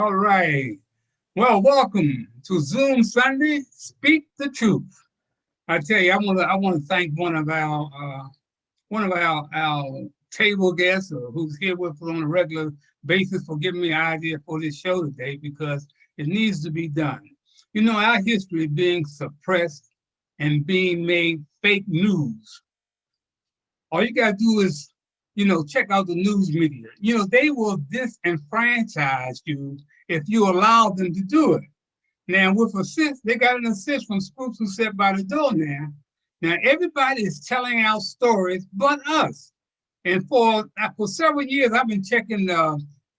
All right. Well, welcome to Zoom Sunday. Speak the truth. I tell you, I want to thank one of our table guests who's here with us on a regular basis for giving me an idea for this show today because it needs to be done. You know, our history being suppressed and being made fake news. All you gotta do is, check out the news media. They will disenfranchise you if you allow them to do it. Now, with assist, they got an assist from spooks who sit by the door now. Now, everybody is telling our stories but us. And for several years, I've been checking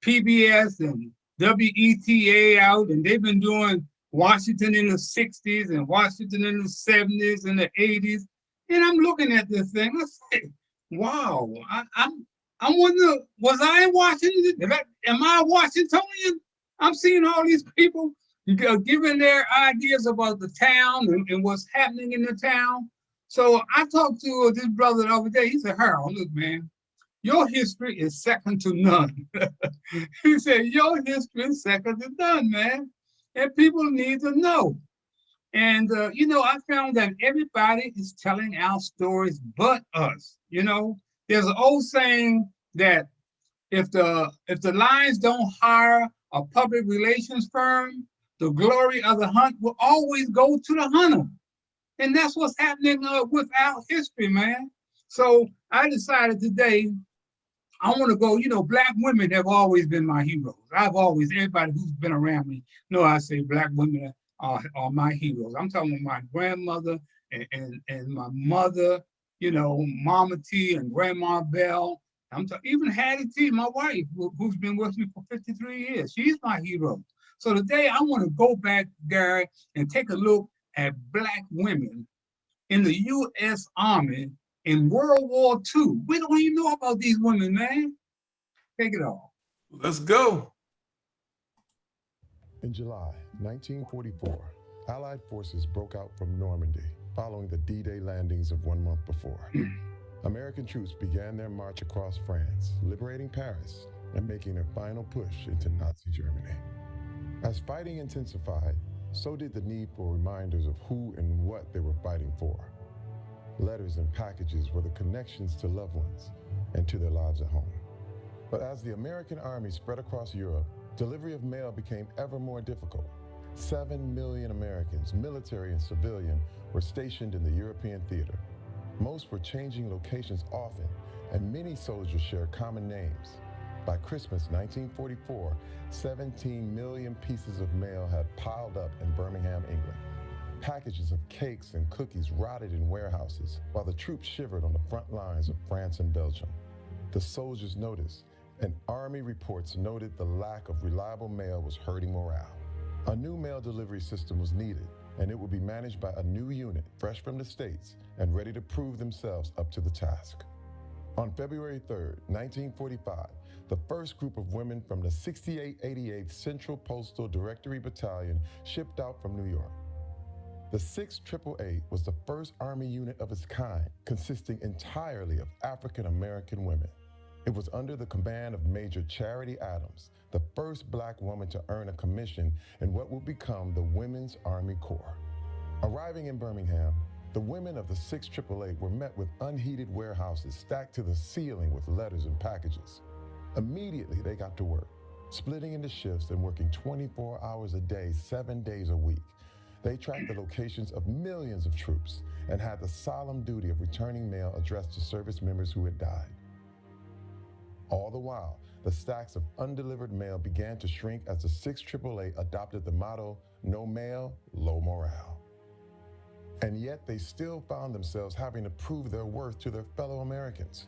PBS and WETA out, and they've been doing Washington in the 60s and Washington in the 70s and the 80s. And I'm looking at this thing. I say, wow, I wonder, was I in Washington? Am I a Washingtonian? I'm seeing all these people giving their ideas about the town and what's happening in the town. So I talked to this brother the other day. He said, Harold, look, man, your history is second to none. He said, your history is second to none, man. And people need to know. And, I found that everybody is telling our stories but us. There's an old saying that if the lines don't hire a public relations firm, the glory of the hunt will always go to the hunter. And that's what's happening with our history, man. So I decided today I want to go, black women have always been my heroes. Everybody who's been around me know I say black women are my heroes. I'm talking about my grandmother and my mother, Mama T and Grandma Bell. Even Hattie T, my wife, who's been with me for 53 years. She's my hero. So today I want to go back, Gary, and take a look at black women in the U.S. Army in World War II. We don't even know about these women, man. Take it off. Let's go. In July 1944, Allied forces broke out from Normandy following the D-Day landings of 1 month before. American troops began their march across France, liberating Paris and making their final push into Nazi Germany. As fighting intensified, so did the need for reminders of who and what they were fighting for. Letters and packages were the connections to loved ones and to their lives at home. But as the American army spread across Europe, delivery of mail became ever more difficult. 7 million Americans, military and civilian, were stationed in the European theater. Most were changing locations often, and many soldiers shared common names. By Christmas 1944, 17 million pieces of mail had piled up in Birmingham, England. Packages of cakes and cookies rotted in warehouses, while the troops shivered on the front lines of France and Belgium. The soldiers noticed, and Army reports noted the lack of reliable mail was hurting morale. A new mail delivery system was needed, and it would be managed by a new unit, fresh from the States, and ready to prove themselves up to the task. On February 3, 1945, the first group of women from the 6888th Central Postal Directory Battalion shipped out from New York. The 6888 was the first Army unit of its kind, consisting entirely of African American women. It was under the command of Major Charity Adams, the first black woman to earn a commission in what would become the Women's Army Corps. Arriving in Birmingham, the women of the 6888 were met with unheated warehouses stacked to the ceiling with letters and packages. Immediately, they got to work, splitting into shifts and working 24 hours a day, 7 days a week. They tracked the locations of millions of troops and had the solemn duty of returning mail addressed to service members who had died. All the while, the stacks of undelivered mail began to shrink as the 6888 adopted the motto, no mail, low morale. And yet they still found themselves having to prove their worth to their fellow Americans.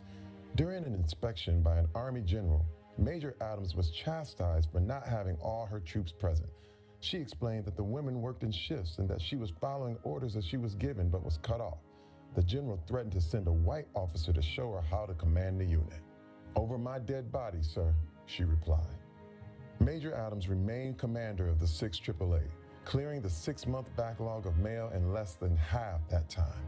During an inspection by an Army general, Major Adams was chastised for not having all her troops present. She explained that the women worked in shifts and that she was following orders as she was given but was cut off. The general threatened to send a white officer to show her how to command the unit. "Over my dead body, sir," she replied. Major Adams remained commander of the 6888, clearing the 6-month backlog of mail in less than half that time.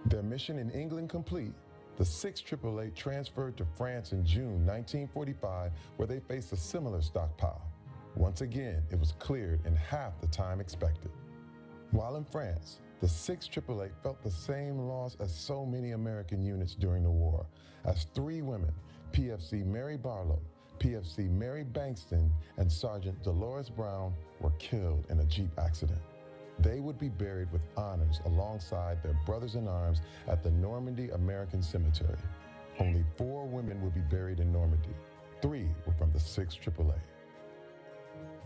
Their mission in England complete, the 6888 transferred to France in June 1945, where they faced a similar stockpile. Once again, it was cleared in half the time expected. While in France, the 6th AAA felt the same loss as so many American units during the war, as 3 women, PFC Mary Barlow, PFC Mary Bankston, and Sergeant Dolores Brown, were killed in a Jeep accident. They would be buried with honors alongside their brothers in arms at the Normandy American Cemetery. Only 4 women would be buried in Normandy. 3 were from the 6th AAA.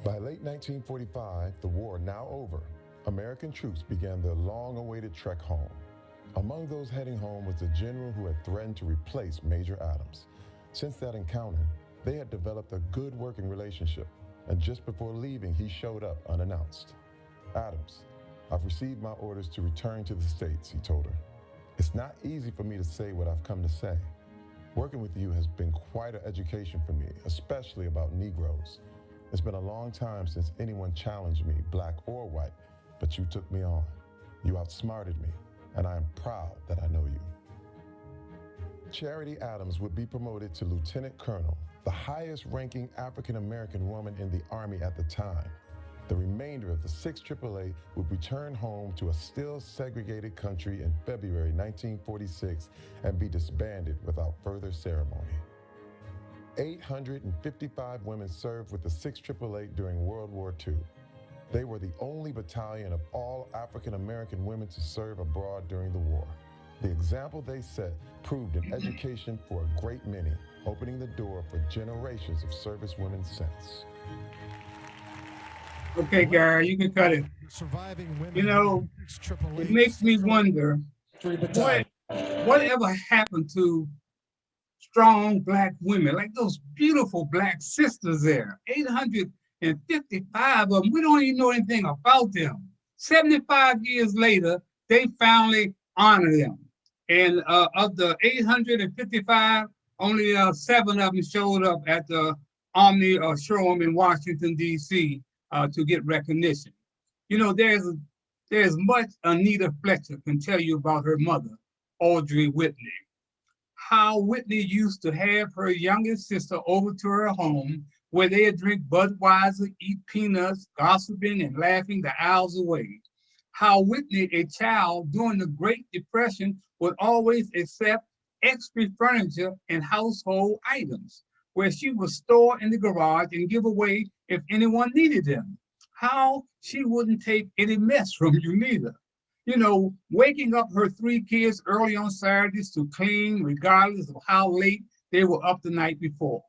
By late 1945, the war now over, American troops began their long-awaited trek home. Among those heading home was the general who had threatened to replace Major Adams. Since that encounter, they had developed a good working relationship, and just before leaving, he showed up unannounced. "Adams, I've received my orders to return to the States," he told her. "It's not easy for me to say what I've come to say. Working with you has been quite an education for me, especially about Negroes. It's been a long time since anyone challenged me, black or white, but you took me on. You outsmarted me, and I am proud that I know you." Charity Adams would be promoted to Lieutenant Colonel, the highest-ranking African-American woman in the Army at the time. The remainder of the 6th AAA would return home to a still segregated country in February 1946 and be disbanded without further ceremony. 855 women served with the 6th AAA during World War II. They were the only battalion of all African-American women to serve abroad during the war. The example they set proved an education for a great many, opening the door for generations of service women since. Okay, Gary, you can cut it. You know, it makes me wonder whatever happened to strong black women, like those beautiful black sisters there, 855 of them. We don't even know anything about them. 75 years later, they finally honor them. And of the 855, only 7 of them showed up at the Omni Showroom in Washington, D.C. To get recognition. You know, there's much Anita Fletcher can tell you about her mother, Audrey Whitney. How Whitney used to have her youngest sister over to her home where they'd drink Budweiser, eat peanuts, gossiping and laughing the hours away. How Whitney, a child during the Great Depression, would always accept extra furniture and household items, where she would store in the garage and give away if anyone needed them. How she wouldn't take any mess from you neither. You know, waking up her 3 kids early on Saturdays to clean, regardless of how late they were up the night before.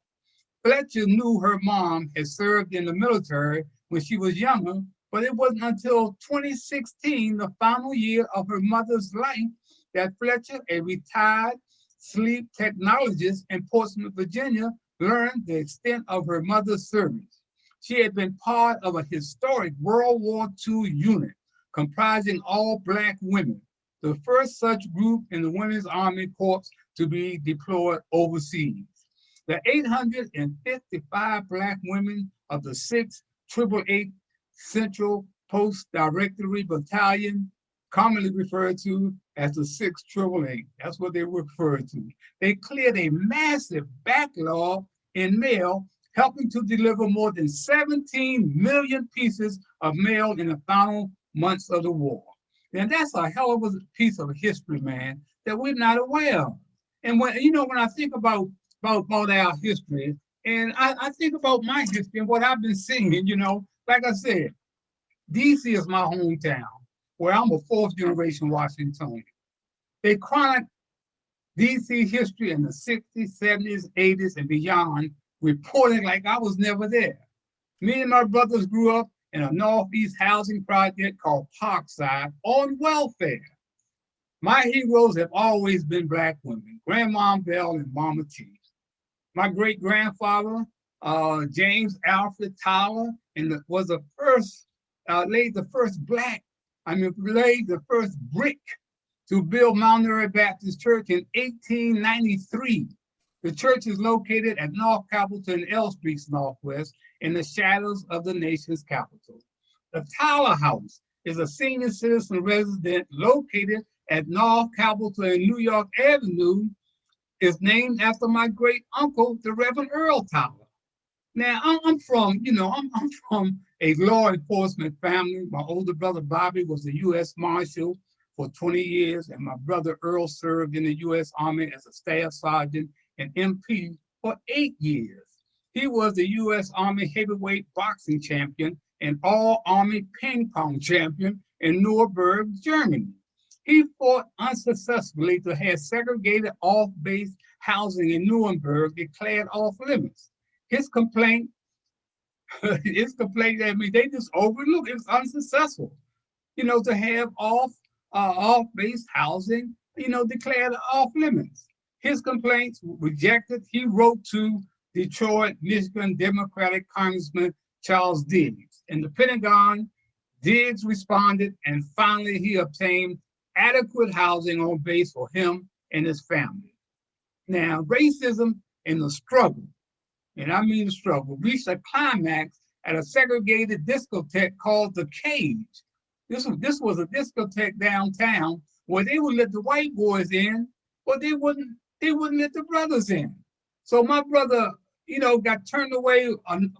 Fletcher knew her mom had served in the military when she was younger, but it wasn't until 2016, the final year of her mother's life, that Fletcher, a retired sleep technologist in Portsmouth, Virginia, learned the extent of her mother's service. She had been part of a historic World War II unit comprising all Black women, the first such group in the Women's Army Corps to be deployed overseas. The 855 Black women of the 6th AAA Central Postal Directory Battalion, commonly referred to as the 6th AAA, that's what they were referred to. They cleared a massive backlog in mail, helping to deliver more than 17 million pieces of mail in the final months of the war. And that's a hell of a piece of history, man, that we're not aware of. And when I think about our history, and I think about my history and what I've been seeing, like I said, DC is my hometown, where I'm a 4th generation Washingtonian. They chronic DC history in the 60s, 70s, 80s, and beyond, reporting like I was never there. Me and my brothers grew up in a Northeast housing project called Parkside on welfare. My heroes have always been Black women, Grandma Bell and Mama T. My great-grandfather, James Alfred Tyler, was the first, laid the first brick to build Mount Airy Baptist Church in 1893. The church is located at North Capitol and L Streets Northwest in the shadows of the nation's capital. The Tyler House is a senior citizen residence located at North Capitol and New York Avenue, is named after my great uncle, the Reverend Earl Tyler. Now, I'm from, I'm from a law enforcement family. My older brother Bobby was a U.S. Marshal for 20 years, and my brother Earl served in the U.S. Army as a staff sergeant and MP for 8 years. He was the U.S. Army heavyweight boxing champion and all-Army ping pong champion in Nuremberg, Germany. He fought unsuccessfully to have segregated off-base housing in Nuremberg declared off limits. His complaint, his complaint, I mean, they just overlook it's unsuccessful, to have off-base housing, declared off limits. His complaints rejected. He wrote to Detroit, Michigan Democratic Congressman Charles Diggs. In the Pentagon, Diggs responded, and finally he obtained adequate housing on base for him and his family. Now, racism and the struggle, and I mean the struggle, reached a climax at a segregated discotheque called The Cage. This was a discotheque downtown where they would let the white boys in, but they wouldn't let the brothers in. So my brother, got turned away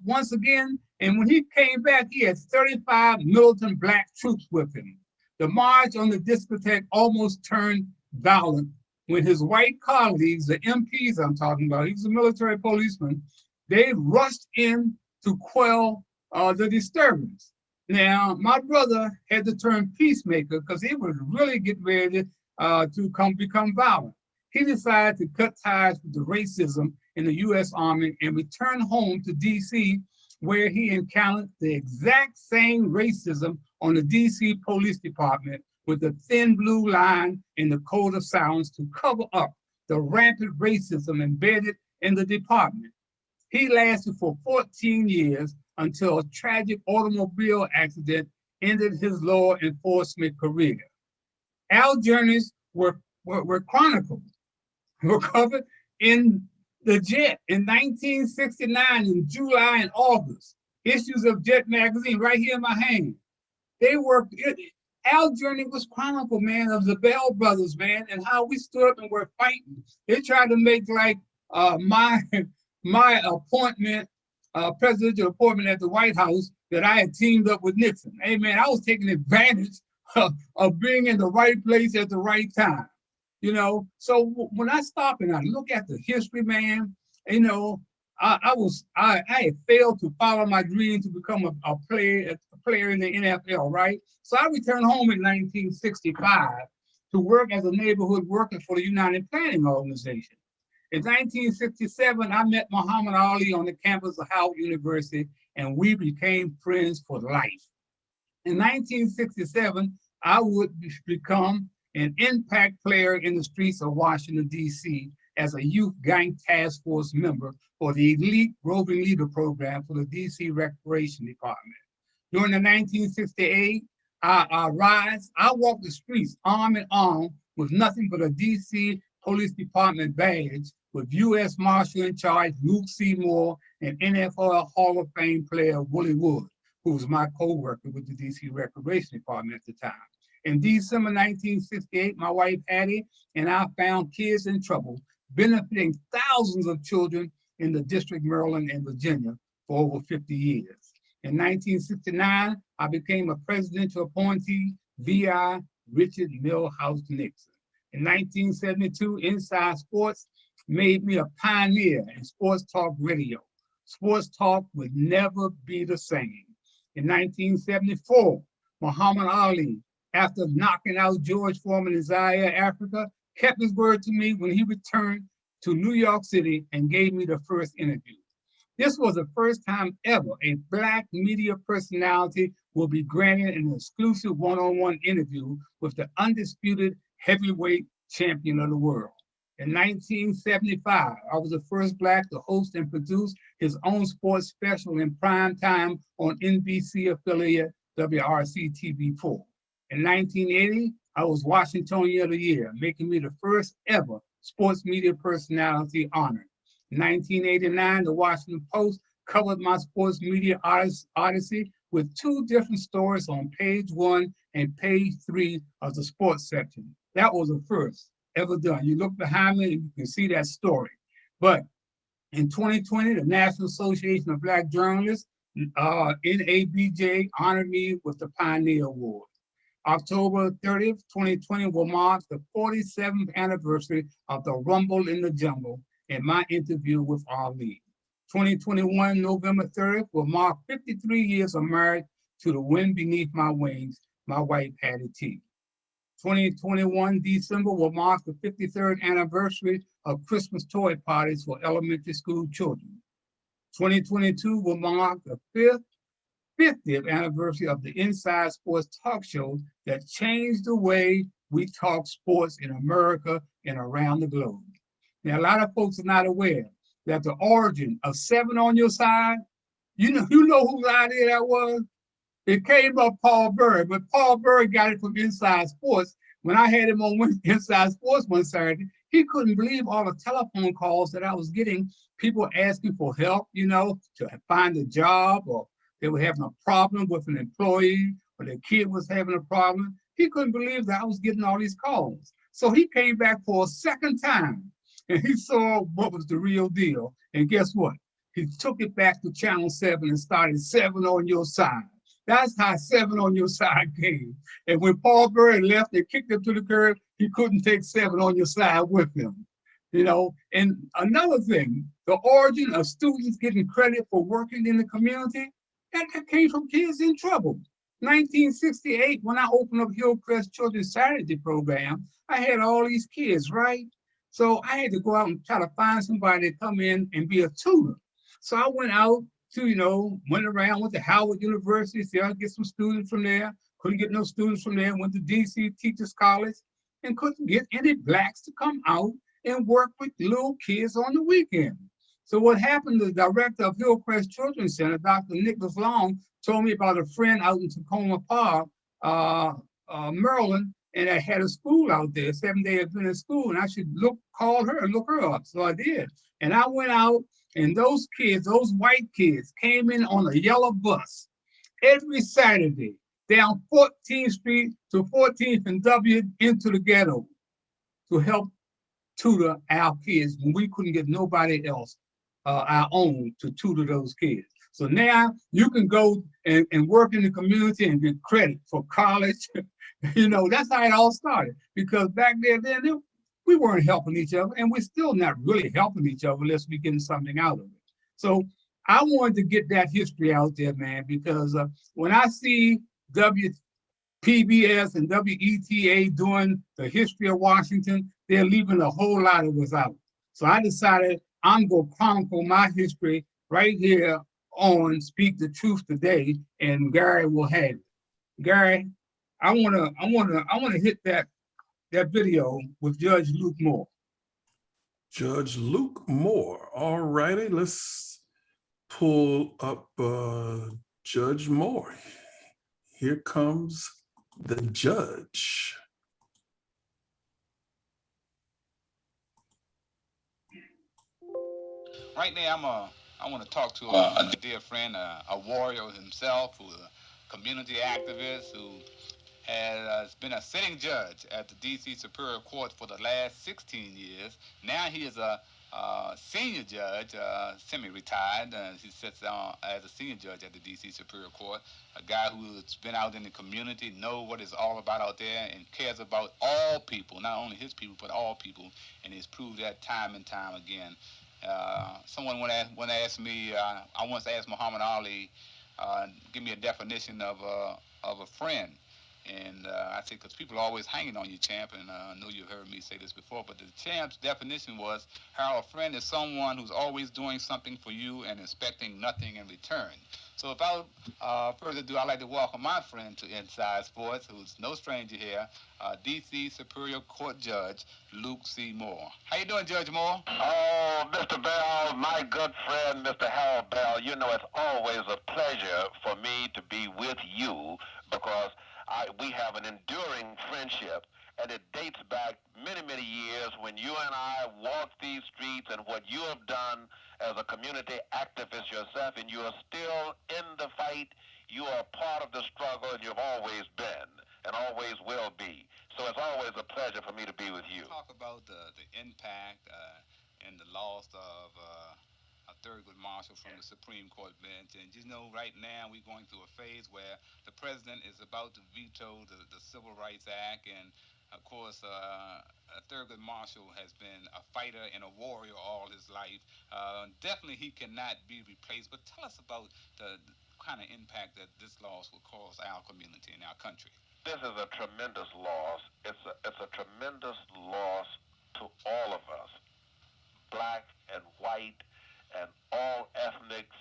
once again, and when he came back, he had 35 militant black troops with him. The march on the discotheque almost turned violent when his white colleagues, the MPs I'm talking about, he was a military policeman, they rushed in to quell the disturbance. Now, my brother had to turn peacemaker because he was really getting ready to become violent. He decided to cut ties with the racism in the U.S. Army and return home to D.C., where he encountered the exact same racism on the D.C. Police Department with the thin blue line in the code of silence to cover up the rampant racism embedded in the department. He lasted for 14 years until a tragic automobile accident ended his law enforcement career. Our journeys were chronicled, were covered in the Jet in 1969 in July and August. Issues of Jet magazine right here in my hand. They were, our journey was chronicled, man, of the Bell brothers, man, and how we stood up and were fighting. They tried to make like my my appointment, presidential appointment at the White House, that I had teamed up with Nixon. Hey, man, I was taking advantage of being in the right place at the right time. So when I stop and I look at the history, man, you know, I had failed to follow my dream to become a player in the NFL, right? So I returned home in 1965 to work as a neighborhood worker for the United Planning Organization. In 1967, I met Muhammad Ali on the campus of Howard University, and we became friends for life. In 1967, I would become an impact player in the streets of Washington, D.C. as a youth gang task force member for the elite roving leader program for the D.C. Recreation Department. During the 1968 rise, I walked the streets arm in arm with nothing but a D.C. Police Department badge with U.S. Marshal in charge Luke Seymour and NFL Hall of Fame player Willie Wood, who was my co-worker with the D.C. Recreation Department at the time. In December 1968, my wife Hattie and I found Kids in Trouble, benefiting thousands of children in the District, Maryland, and Virginia for over 50 years. In 1969, I became a presidential appointee via Richard Milhouse Nixon. In 1972, Inside Sports made me a pioneer in sports talk radio. Sports talk would never be the same. In 1974, Muhammad Ali, after knocking out George Foreman in Zaire, Africa, kept his word to me when he returned to New York City and gave me the first interview. This was the first time ever a Black media personality will be granted an exclusive one-on-one interview with the undisputed heavyweight champion of the world. In 1975, I was the first Black to host and produce his own sports special in prime time on NBC affiliate WRC-TV4. In 1980, I was Washingtonian of the Year, making me the first ever sports media personality honored. In 1989, the Washington Post covered my sports media odyssey with two different stories on page 1 and page 3 of the sports section. That was the first ever done. You look behind me and you can see that story. But In 2020, the National Association of Black Journalists, NABJ, honored me with the Pioneer Award. October 30th, 2020 will mark the 47th anniversary of the Rumble in the Jungle and my interview with Ali. 2021, November 30th will mark 53 years of marriage to the wind beneath my wings, my wife Patty T. 2021 December will mark the 53rd anniversary of Christmas toy parties for elementary school children. 2022 will mark the 50th anniversary of the Inside Sports talk show that changed the way we talk sports in America and around the globe. Now, a lot of folks are not aware that the origin of Seven on Your Side, you know whose idea that was? It came up Paul Berg, but Paul Berg got it from Inside Sports. When I had him on Inside Sports one Saturday, he couldn't believe all the telephone calls that I was getting, people asking for help, to find a job, or they were having a problem with an employee, or their kid was having a problem. He couldn't believe that I was getting all these calls. So he came back for a second time, and he saw what was the real deal. And guess what? He took it back to Channel 7 and started Seven on Your Side. That's how Seven on Your Side came. And when Paul Berg left, they kicked him to the curb. He couldn't take Seven on Your Side with him. And another thing, the origin of students getting credit for working in the community, that came from kids in trouble. 1968, when I opened up Hillcrest Children's Saturday program, I had all these kids, right? So I had to go out and try to find somebody to come in and be a tutor. So I went out to, went around, went to Howard University, see I get some students from there. Couldn't get no students from there. Went to DC Teachers College and couldn't get any blacks to come out and work with little kids on the weekend. So what happened, the director of Hillcrest Children's Center, Dr. Nicholas Long, told me about a friend out in Tacoma Park, Maryland, and I had a school out there, 7-day Adventist school, and I should call her and look her up. So I did. And I went out, and those kids, those white kids, came in on a yellow bus every Saturday down 14th Street to 14th and W into the ghetto to help tutor our kids when we couldn't get nobody else, our own, to tutor those kids. So now you can go and work in the community and get credit for college. That's how it all started. Because back then, we weren't helping each other, and we're still not really helping each other unless we're getting something out of it. So I wanted to get that history out there, man, because when I see WPBS and WETA doing the history of Washington, they're leaving a whole lot of us out. So I decided I'm going to chronicle my history right here on Speak the Truth Today, and Gary will have it. Gary, I wanna hit that video with Judge Luke Moore. Judge Luke Moore. All righty, let's pull up Judge Moore. Here comes the judge. Right now, I want to talk to a dear friend, a warrior himself, who's a community activist who has been a sitting judge at the D.C. Superior Court for the last 16 years. Now he is a senior judge, semi-retired. He sits as a senior judge at the D.C. Superior Court, a guy who's been out in the community, knows what it's all about out there, and cares about all people, not only his people, but all people, and he's proved that time and time again. Someone want to ask me, I once asked Muhammad Ali, give me a definition of a friend. And I say, because people are always hanging on you, champ, and I know you've heard me say this before, but the champ's definition was how a friend is someone who's always doing something for you and expecting nothing in return. So without further ado, I'd like to welcome my friend to Inside Sports, who's no stranger here, D.C. Superior Court Judge Luke C. Moore. How you doing, Judge Moore? Oh, Mr. Bell, my good friend, Mr. Harold Bell, it's always a pleasure for me to be with you because we have an enduring friendship, and it dates back many, many years when you and I walked these streets, and what you have done as a community activist yourself, and you are still in the fight. You are part of the struggle, and you've always been and always will be. So it's always a pleasure for me to be with you. Talk about the impact and the loss of Thurgood Marshall from the Supreme Court bench. And you know, right now we're going through a phase where the president is about to veto the Civil Rights Act. And of course, Thurgood Marshall has been a fighter and a warrior all his life. Definitely he cannot be replaced. But tell us about the kind of impact that this loss will cause our community and our country. This is a tremendous loss. It's a tremendous loss to all of us, black and white and all ethnics.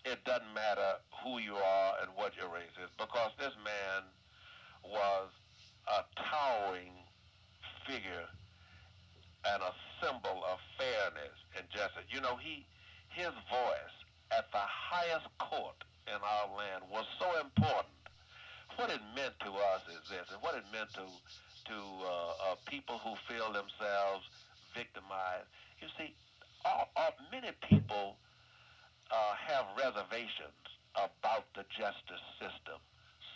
It doesn't matter who you are and what your race is, because this man was a towering figure and a symbol of fairness and justice. You know, his voice at the highest court in our land was so important. What it meant to us is this, and what it meant to people who feel themselves victimized. You see, many people have reservations about the justice system.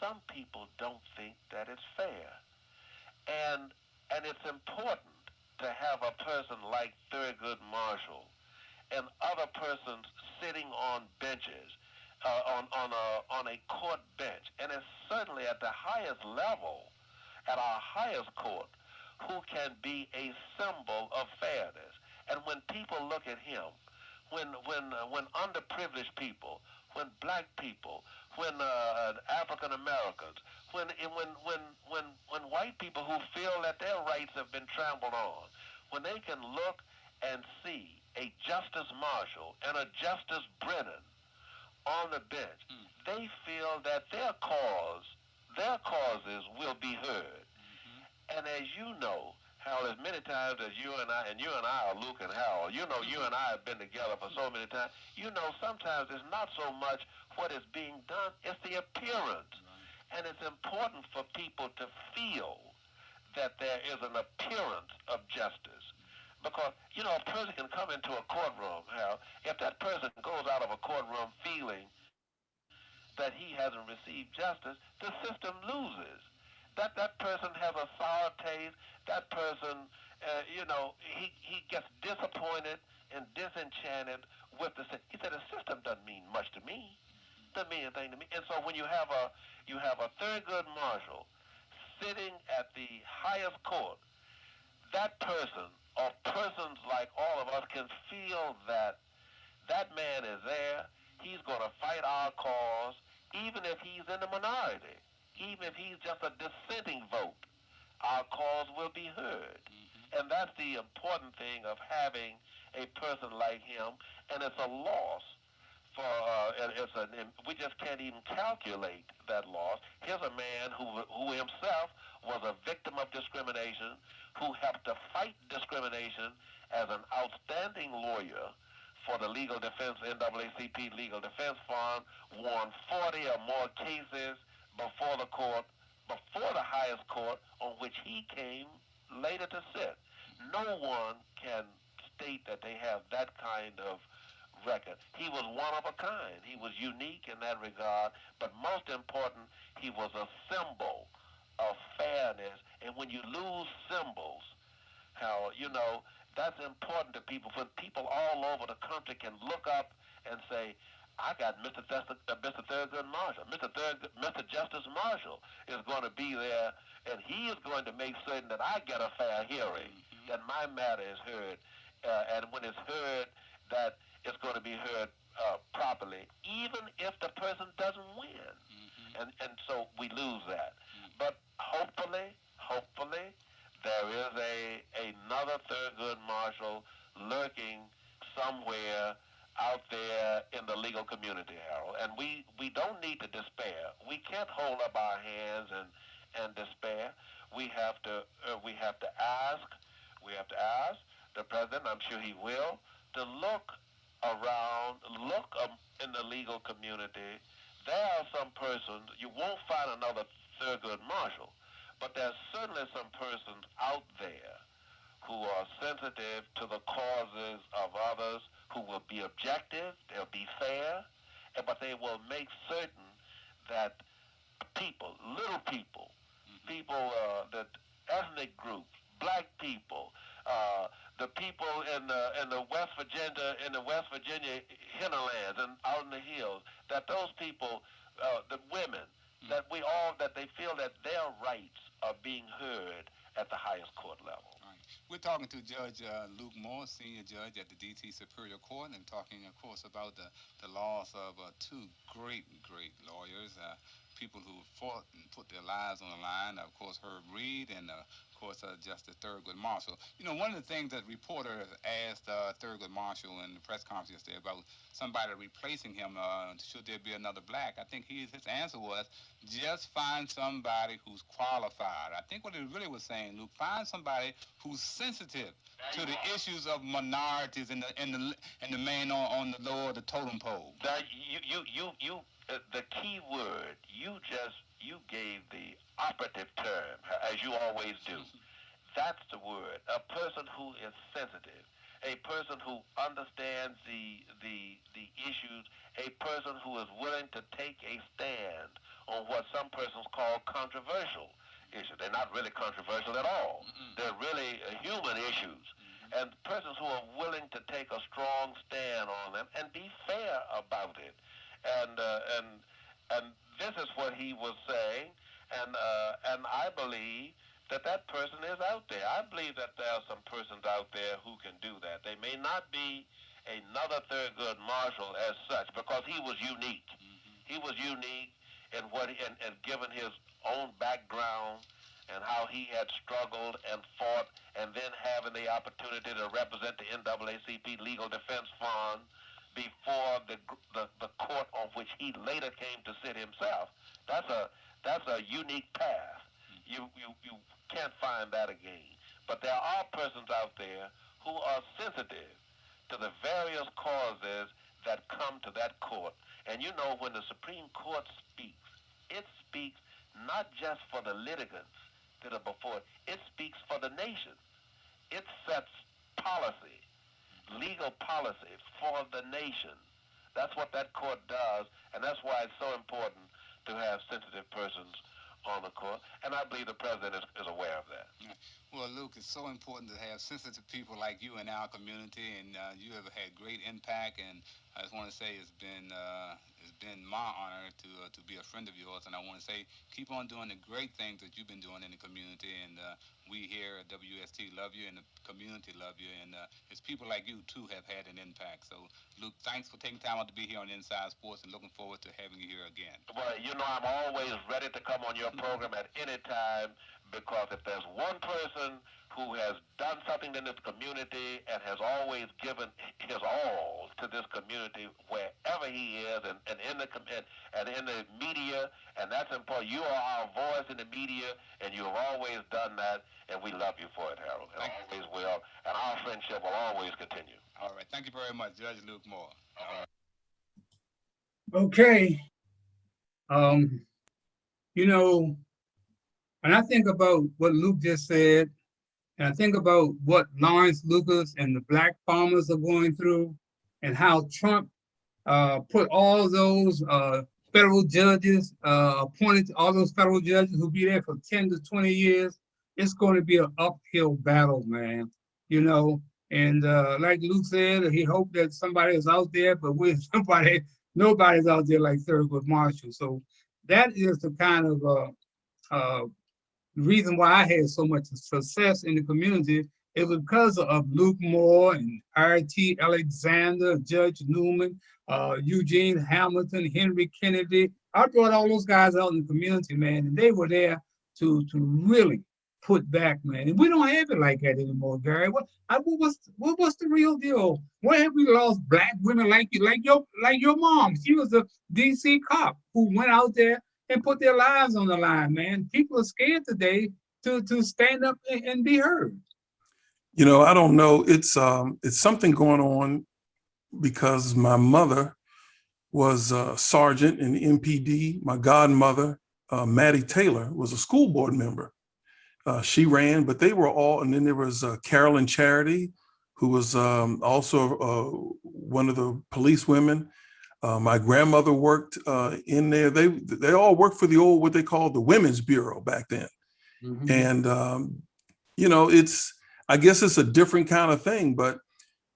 Some people don't think that it's fair, and it's important to have a person like Thurgood Marshall and other persons sitting on benches, on a court bench, and it's certainly at the highest level, at our highest court, who can be a symbol of fairness. And when people look at him, when underprivileged people, when black people, when African Americans, when white people who feel that their rights have been trampled on, when they can look and see a Justice Marshall and a Justice Brennan on the bench, they feel that their causes will be heard. And as you know, Harold, as many times as you and I are Luke and Harold, you know, you and I have been together for so many times, you know, sometimes it's not so much what is being done, it's the appearance. And it's important for people to feel that there is an appearance of justice. Because, you know, a person can come into a courtroom, Harold, if that person goes out of a courtroom feeling that he hasn't received justice, the system loses. That person has a sour taste. That person, you know, he gets disappointed and disenchanted with the system. He said, the system doesn't mean much to me. Doesn't mean anything to me. And so when you have a Thurgood Marshall sitting at the highest court, that person or persons like all of us can feel that that man is there. He's going to fight our cause, even if he's in the minority, even if he's just a dissenting vote. Our cause will be heard. And that's the important thing of having a person like him. And it's a loss for we just can't even calculate that loss. Here's a man who himself was a victim of discrimination, who helped to fight discrimination as an outstanding lawyer for the legal defense, NAACP Legal Defense Fund, won 40 or more cases before the court, before the highest court, on which he came later to sit. No one can state that they have that kind of record. He was one of a kind. He was unique in that regard, but most important, he was a symbol of fairness. And when you lose symbols, how, you know, that's important to people. When people all over the country can look up and say, I got Mr. Thurgood Marshall. Mr. Justice Marshall is going to be there, and he is going to make certain that I get a fair hearing, that my matter is heard, and when it's heard, that it's going to be heard properly, even if the person doesn't win. And so we lose that. But hopefully, there is another Thurgood Marshall lurking somewhere out there in the legal community, Harold. And we don't need to despair. We can't hold up our hands and despair. We have to ask the president, I'm sure he will, to look around, in the legal community. There are some persons, you won't find another Thurgood Marshall, but there's certainly some persons out there who are sensitive to the causes of others, who will be objective, they'll be fair, but they will make certain that people, little people, people, that ethnic groups, black people, the people in the West Virginia hinterlands and out in the hills, that those people, the women, that they feel that their rights are being heard at the highest court level. Right. We're talking to Judge Luke Moore, senior judge at the D.C. Superior Court, and talking, of course, about the loss of two great lawyers, people who fought and put their lives on the line. Of course, Herb Reed and, of course, Justice Thurgood Marshall. You know, one of the things that reporters asked Thurgood Marshall in the press conference yesterday about somebody replacing him, should there be another black, I think his answer was, just find somebody who's qualified. I think what he really was saying, Luke, find somebody who's sensitive to the issues of minorities and the man on the lower the totem pole. Now, the key word, you gave the operative term, as you always do. That's the word. A person who is sensitive, a person who understands the issues, a person who is willing to take a stand on what some persons call controversial issues. They're not really controversial at all. They're really human issues. And persons who are willing to take a strong stand on them and be fair about it. And this is what he was saying. And I believe that person is out there. I believe that there are some persons out there who can do that. They may not be another Thurgood Marshall as such, because he was unique. He was unique in and given his own background and how he had struggled and fought, and then having the opportunity to represent the NAACP Legal Defense Fund before the court on which he later came to sit himself. That's a unique path. You can't find that again. But there are persons out there who are sensitive to the various causes that come to that court. And you know, when the Supreme Court speaks, it speaks not just for the litigants that are before it, it speaks for the nation. It sets policy, legal policy for the nation. That's what that court does, and that's why it's so important to have sensitive persons on the court, and I believe the president is aware of that. Yeah. Well, Luke, it's so important to have sensitive people like you in our community, and you have had great impact, and I just want to say it's been my honor to be a friend of yours, and I want to say keep on doing the great things that you've been doing in the community, and we here at WST love you, and the community love you, and it's people like you, too, have had an impact. So, Luke, thanks for taking time out to be here on Inside Sports, and looking forward to having you here again. Well, you know, I'm always ready to come on your program at any time, because if there's one person who has done something in this community and has always given his all to this community wherever he is, and in the media, and that's important. You are our voice in the media, and you have always done that, and we love you for it, Harold, and always will, and our friendship will always continue. All right. Thank you very much, Judge Luke Moore. Okay. You know, when I think about what Luke just said, and I think about what Lawrence Lucas and the black farmers are going through, and how Trump put all those federal judges, appointed all those federal judges who'll be there for 10 to 20 years, it's going to be an uphill battle, man. You know, and like Luke said, he hoped that somebody is out there, but nobody's out there like Thurgood Marshall. So that is the kind of reason why I had so much success in the community. It was because of Luke Moore and R.T. Alexander, Judge Newman, Eugene Hamilton, Henry Kennedy. I brought all those guys out in the community, man, and they were there to really put back, man. And we don't have it like that anymore, Gary. What's the real deal? Where have we lost black women like you, like your mom? She was a DC cop who went out there and put their lives on the line, man. People are scared today to stand up and be heard. You know, I don't know. It's something going on, because my mother was a sergeant in the MPD. My godmother, Maddie Taylor, was a school board member. She ran, but they were all, and then there was Carolyn Charity, who was also one of the police women. My grandmother worked in there. They all worked for the old, what they called the Women's Bureau back then. Mm-hmm. And, you know, I guess it's a different kind of thing, but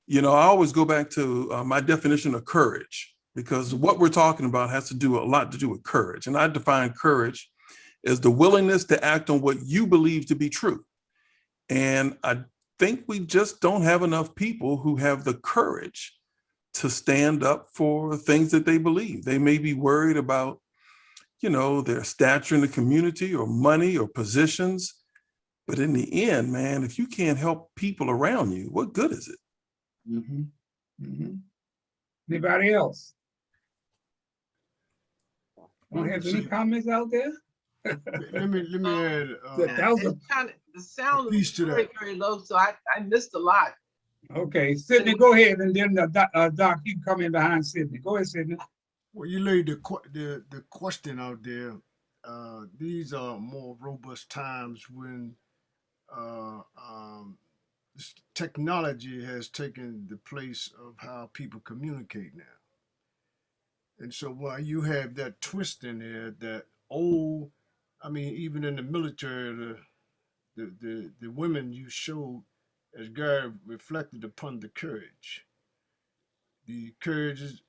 you know, I always go back to my definition of courage, because what we're talking about has to do a lot to do with courage. And I define courage as the willingness to act on what you believe to be true. And I think we just don't have enough people who have the courage to stand up for things that they believe. They may be worried about, you know, their stature in the community or money or positions. But in the end, man, if you can't help people around you, what good is it? Mm-hmm. Mm-hmm. Anybody else? Don't have any comments out there? Let me add That was It's kind of, the sound piece is to very, that. very low, so I missed a lot. okay. Sydney, go ahead, and then Doc, you can come in behind Sydney. Go ahead, Sydney. Well, you laid the question out there. These are more robust times when uh, um, technology has taken the place of how people communicate now. And so while you have that twist in there, that old, I mean, even in the military, the women you showed as Gary reflected upon the courage. The courage is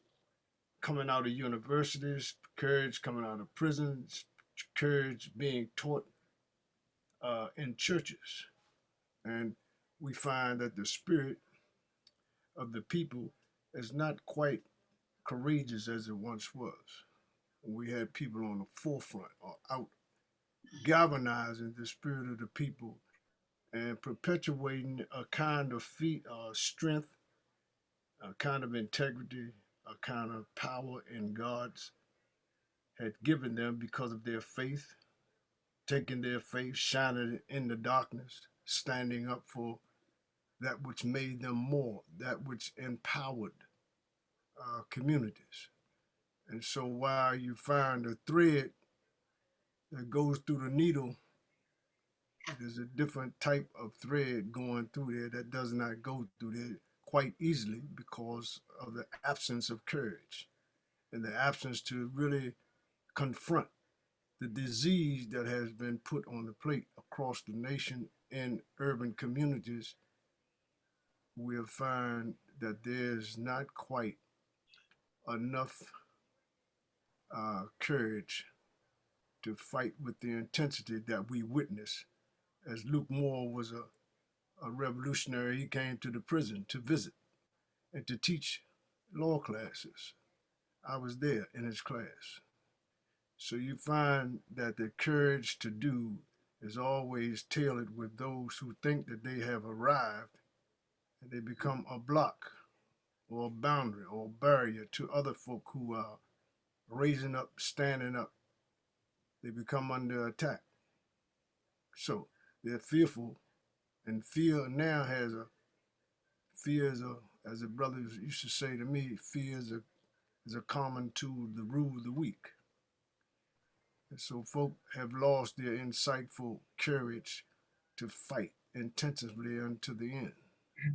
coming out of universities, courage coming out of prisons, courage being taught in churches. And we find that the spirit of the people is not quite courageous as it once was. We had people on the forefront or out galvanizing the spirit of the people and perpetuating a kind of strength, a kind of integrity, a kind of power in God's had given them because of their faith, taking their faith, shining it in the darkness, standing up for that which made them more, that which empowered communities. And so while you find a thread that goes through the needle, there's a different type of thread going through there that does not go through there quite easily because of the absence of courage and the absence to really confront the disease that has been put on the plate across the nation in urban communities. We'll find that there's not quite enough courage to fight with the intensity that we witness. As Luke Moore was a revolutionary, he came to the prison to visit and to teach law classes. I was there in his class. So you find that the courage to do is always tailored with those who think that they have arrived and they become a block or a boundary or a barrier to other folk who are raising up, standing up. They become under attack. So they're fearful, and fear now has a fear is a, as the brothers used to say to me, fear is a common tool to rule the weak. And so folk have lost their insightful courage to fight intensively unto the end.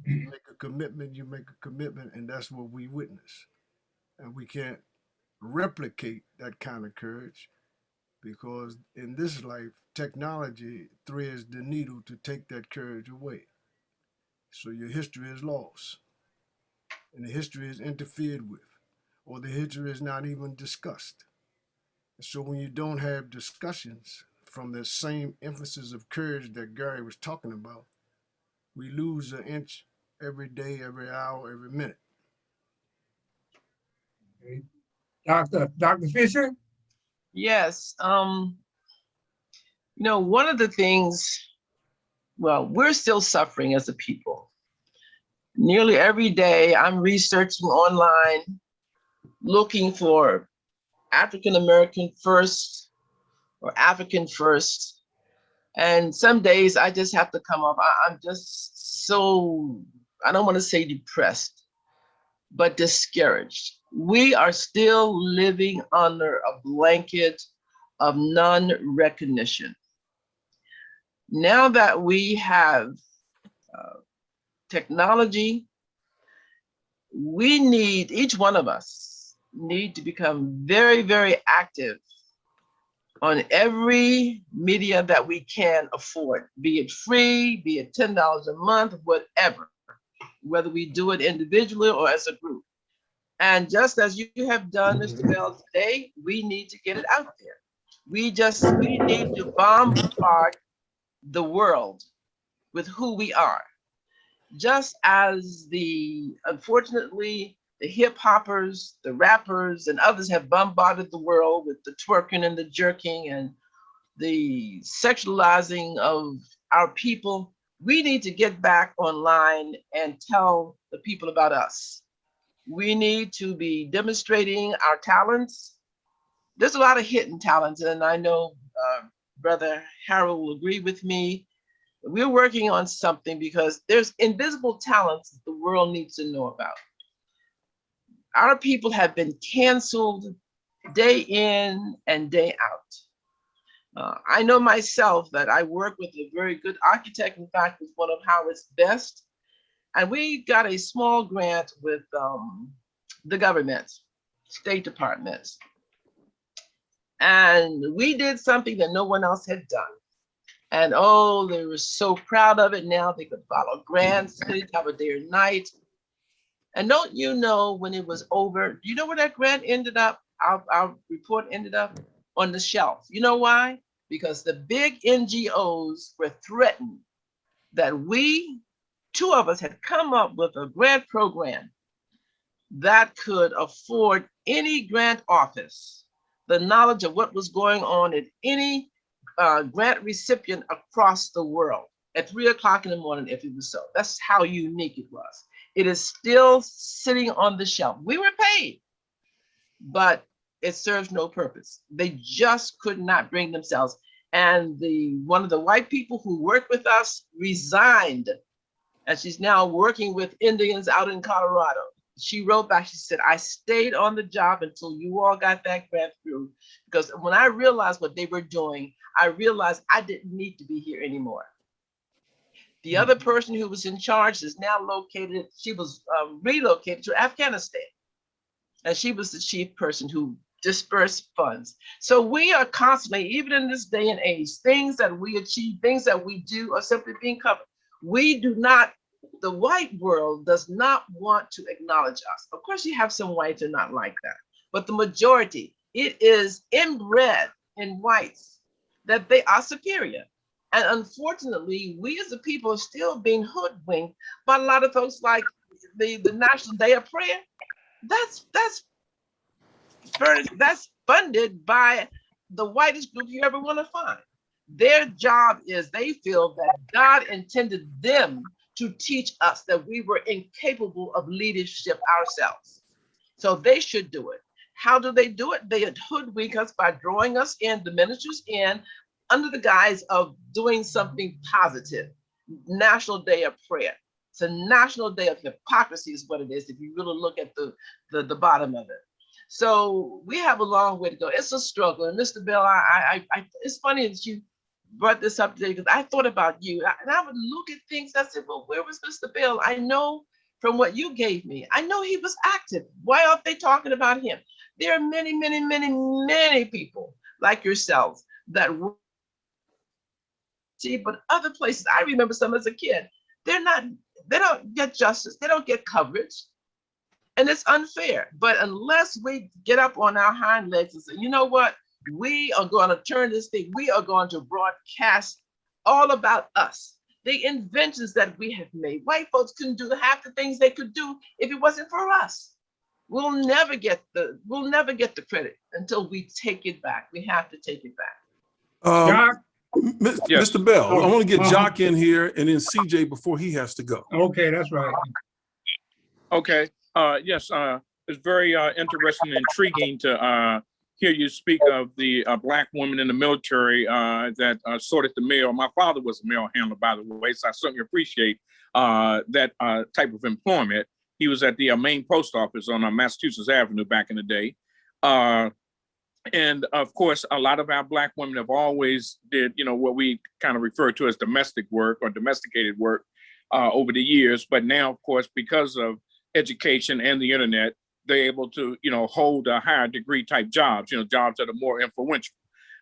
You make a commitment, you make a commitment, and that's what we witness. And we can't replicate that kind of courage because in this life, technology threads the needle to take that courage away. So your history is lost, and the history is interfered with, or the history is not even discussed. So when you don't have discussions from the same emphasis of courage that Gary was talking about, we lose an inch every day, every hour, every minute. Okay. Dr. Fisher? Yes. One of the things, well, we're still suffering as a people. Nearly every day I'm researching online, looking for African American first or African first. And some days I just have to come up. I'm just so, I don't want to say depressed, but discouraged. We are still living under a blanket of non-recognition. Now that we have technology, we need, each one of us need to become very, very active on every media that we can afford, be it free, be it $10 a month, whatever, whether we do it individually or as a group. And just as you have done, Mr. Bell, today, we need to get it out there. We need to bombard the world with who we are. Just as unfortunately, the hip hoppers, the rappers, and others have bombarded the world with the twerking and the jerking and the sexualizing of our people, we need to get back online and tell the people about us. We need to be demonstrating our talents. There's a lot of hidden talents, and I know Brother Harold will agree with me. We're working on something because there's invisible talents that the world needs to know about. Our people have been canceled day in and day out. I know myself that I work with a very good architect, in fact, with one of Howard's best. And we got a small grant with the government, State Departments. And we did something that no one else had done. And oh, they were so proud of it. Now they could follow grants, have a day or night. And don't you know, when it was over, do you know where that grant ended up? Our report ended up on the shelf. You know why? Because the big NGOs were threatened that two of us had come up with a grant program that could afford any grant office the knowledge of what was going on at any grant recipient across the world at 3 o'clock in the morning, if it was so. That's how unique it was. It is still sitting on the shelf. We were paid, but it serves no purpose. They just could not bring themselves. And one of the white people who worked with us resigned, and she's now working with Indians out in Colorado. She wrote back, she said, I stayed on the job until you all got that grant through, because when I realized what they were doing, I realized I didn't need to be here anymore. The other person who was in charge is now located, she was relocated to Afghanistan. And she was the chief person who dispersed funds. So we are constantly, even in this day and age, things that we achieve, things that we do are simply being covered. We do not, the white world does not want to acknowledge us. Of course, you have some whites who are not like that, but the majority, it is inbred in whites that they are superior. And unfortunately, we as a people are still being hoodwinked by a lot of folks like the National Day of Prayer. That's funded by the whitest group you ever want to find. Their job is, they feel that God intended them to teach us that we were incapable of leadership ourselves. So they should do it. How do they do it? They hoodwink us by drawing us in, the ministers in, under the guise of doing something positive. National Day of Prayer. It's a national day of hypocrisy is what it is, if you really look at the bottom of it. So we have a long way to go. It's a struggle. And Mr. Bell, it's funny that you brought this up today, because I thought about you. And I would look at things, I said, well, where was Mr. Bell? I know from what you gave me, I know he was active. Why aren't they talking about him? There are many, many, many, many people like yourselves that see, but other places, I remember some as a kid, they don't get justice, they don't get coverage. And it's unfair. But unless we get up on our hind legs and say, you know what, we are going to turn this thing, we are going to broadcast all about us, the inventions that we have made. White folks couldn't do half the things they could do if it wasn't for us. We'll never get the credit until we take it back. We have to take it back. Jock? Yes. Mr. Bell, I want to get Uh-huh. Jock in here and then CJ before he has to go. Okay, that's right. Okay. Yes, it's very interesting and intriguing to hear you speak of the Black woman in the military that sorted the mail. My father was a mail handler, by the way, so I certainly appreciate that type of employment. He was at the main post office on Massachusetts Avenue back in the day. And of course, a lot of our Black women have always did, what we kind of refer to as domestic work or domesticated work over the years. But now, of course, because of education and the internet, they're able to, hold a higher degree type jobs, jobs that are more influential.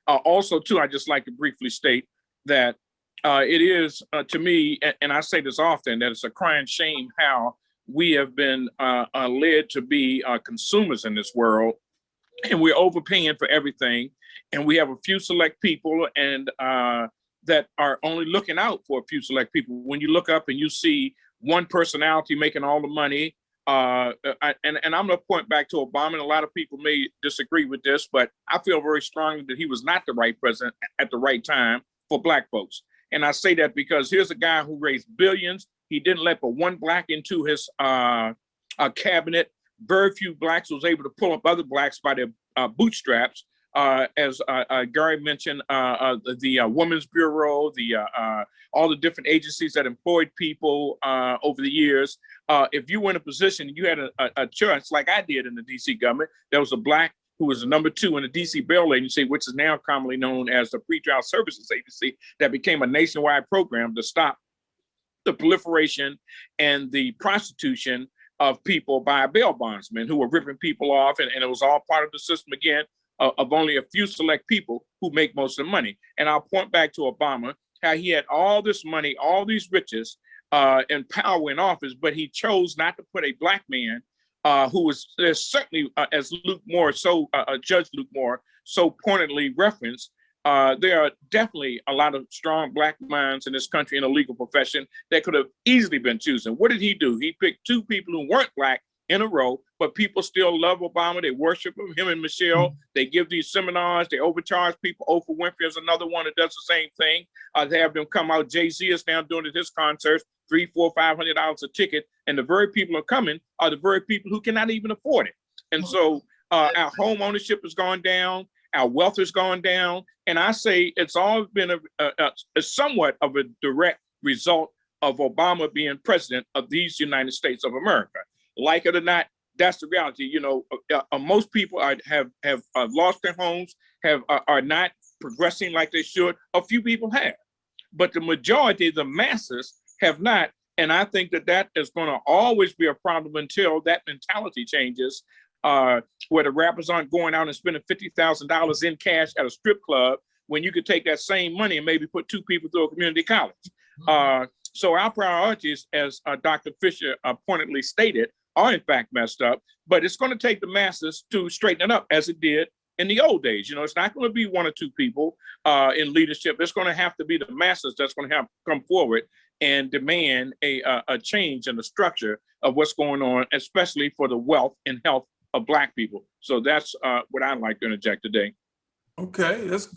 Also, too, I just like to briefly state that it is, to me, and I say this often, that it's a crying shame how we have been led to be consumers in this world, and we're overpaying for everything, and we have a few select people and that are only looking out for a few select people. When you look up and you see one personality making all the money, and I'm going to point back to Obama, and a lot of people may disagree with this, but I feel very strongly that he was not the right president at the right time for Black folks. And I say that because here's a guy who raised billions. He didn't let but one Black into his cabinet. Very few Blacks was able to pull up other Blacks by their bootstraps. As Gary mentioned, the Women's Bureau, all the different agencies that employed people over the years. If you were in a position, you had a choice, like I did in the DC government, there was a Black who was the #2 in the DC Bail Agency, which is now commonly known as the Pretrial Services Agency, that became a nationwide program to stop the proliferation and the prostitution of people by bail bondsmen who were ripping people off. And it was all part of the system, again, of only a few select people who make most of the money. And I'll point back to Obama, how he had all this money, all these riches and power in office, but he chose not to put a Black man who was certainly, as Luke Moore, Judge Luke Moore, so pointedly referenced, there are definitely a lot of strong Black minds in this country in the legal profession that could have easily been chosen. What did he do? He picked 2 people who weren't Black in a row, but people still love Obama. They worship him and Michelle. They give these seminars. They overcharge people. Oprah Winfrey is another one that does the same thing. They have them come out. Jay-Z is now doing it at his concerts, $300, $400, $500 a ticket. And the very people who are coming are the very people who cannot even afford it. And so our home ownership has gone down. Our wealth has gone down. And I say it's all been a somewhat of a direct result of Obama being president of these United States of America. Like it or not, that's the reality. You know, most people have lost their homes, are not progressing like they should. A few people have, but the majority, the masses, have not. And I think that is going to always be a problem until that mentality changes, where the rappers aren't going out and spending $50,000 in cash at a strip club when you could take that same money and maybe put 2 people through a community college. So our priorities, as Dr. Fisher pointedly stated, are in fact messed up, but it's going to take the masses to straighten it up as it did in the old days. You know, it's not going to be 1 or 2 people in leadership. It's going to have to be the masses that's going to have to come forward and demand a change in the structure of what's going on, especially for the wealth and health of Black people. So that's what I'd like to interject today. Okay, that's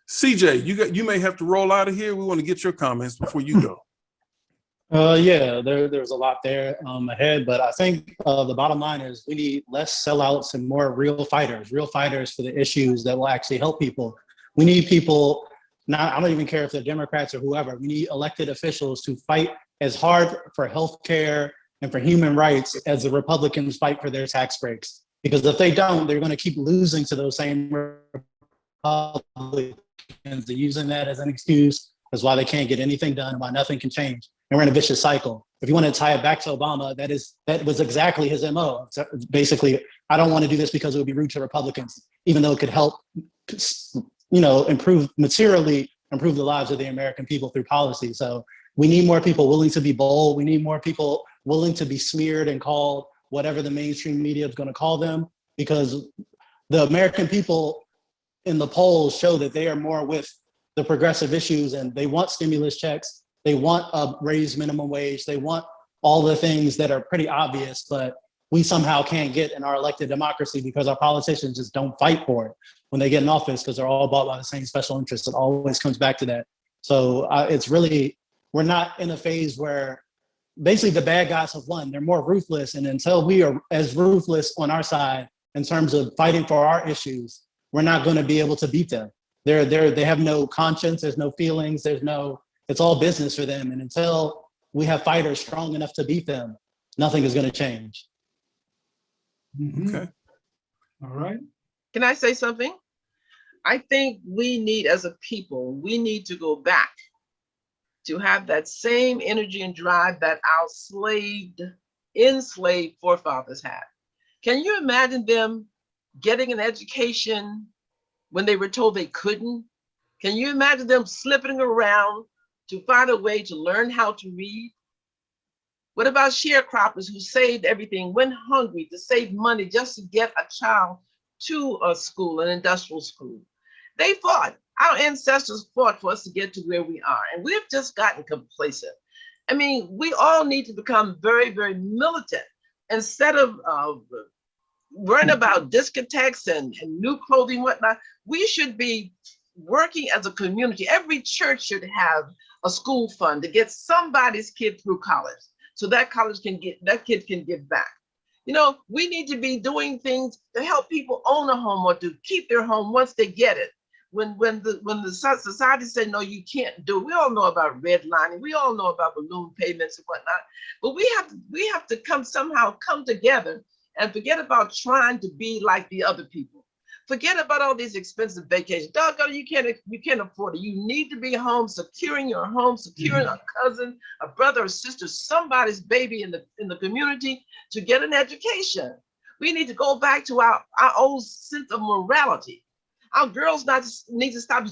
CJ. You may have to roll out of here. We want to get your comments before you go. Yeah, there's a lot there ahead, but I think the bottom line is we need less sellouts and more real fighters for the issues that will actually help people. We need people, I don't even care if they're Democrats or whoever, we need elected officials to fight as hard for healthcare and for human rights as the Republicans fight for their tax breaks. Because if they don't, they're going to keep losing to those same Republicans. They're using that as an excuse. That's why they can't get anything done, why nothing can change. And we're in a vicious cycle. If you want to tie it back to Obama, that was exactly his MO. So basically, I don't want to do this because it would be rude to Republicans, even though it could help, materially improve the lives of the American people through policy. So we need more people willing to be bold. We need more people willing to be smeared and called whatever the mainstream media is going to call them, because the American people in the polls show that they are more with the progressive issues, and they want stimulus checks. They want a raised minimum wage. They want all the things that are pretty obvious, but we somehow can't get in our elected democracy because our politicians just don't fight for it when they get in office, because they're all bought by the same special interests. It always comes back to that. So it's really, we're not in a phase where basically the bad guys have won. They're more ruthless. And until we are as ruthless on our side in terms of fighting for our issues, we're not going to be able to beat them. They have no conscience. There's no feelings. It's all business for them. And until we have fighters strong enough to beat them, nothing is going to change. Okay. All right. Can I say something? I think we need, as a people, we need to go back to have that same energy and drive that our enslaved forefathers had. Can you imagine them getting an education, when they were told they couldn't? Can you imagine them slipping around to find a way to learn how to read? What about sharecroppers who saved everything, went hungry to save money just to get a child to a school, an industrial school? They fought. Our ancestors fought for us to get to where we are, and we've just gotten complacent. I mean, we all need to become very, very militant instead of worrying about discotheques and new clothing, whatnot. We should be working as a community. Every church should have a school fund to get somebody's kid through college, so that kid can give back. You know, we need to be doing things to help people own a home or to keep their home once they get it. When the society said no, you can't do it. We all know about redlining. We all know about balloon payments and whatnot. But we have to somehow come together and forget about trying to be like the other people. Forget about all these expensive vacations. Doggone, you can't afford it. You need to be home, securing your home, securing a cousin, a brother or sister, somebody's baby in the community to get an education. We need to go back to our old sense of morality. Our girls need to stop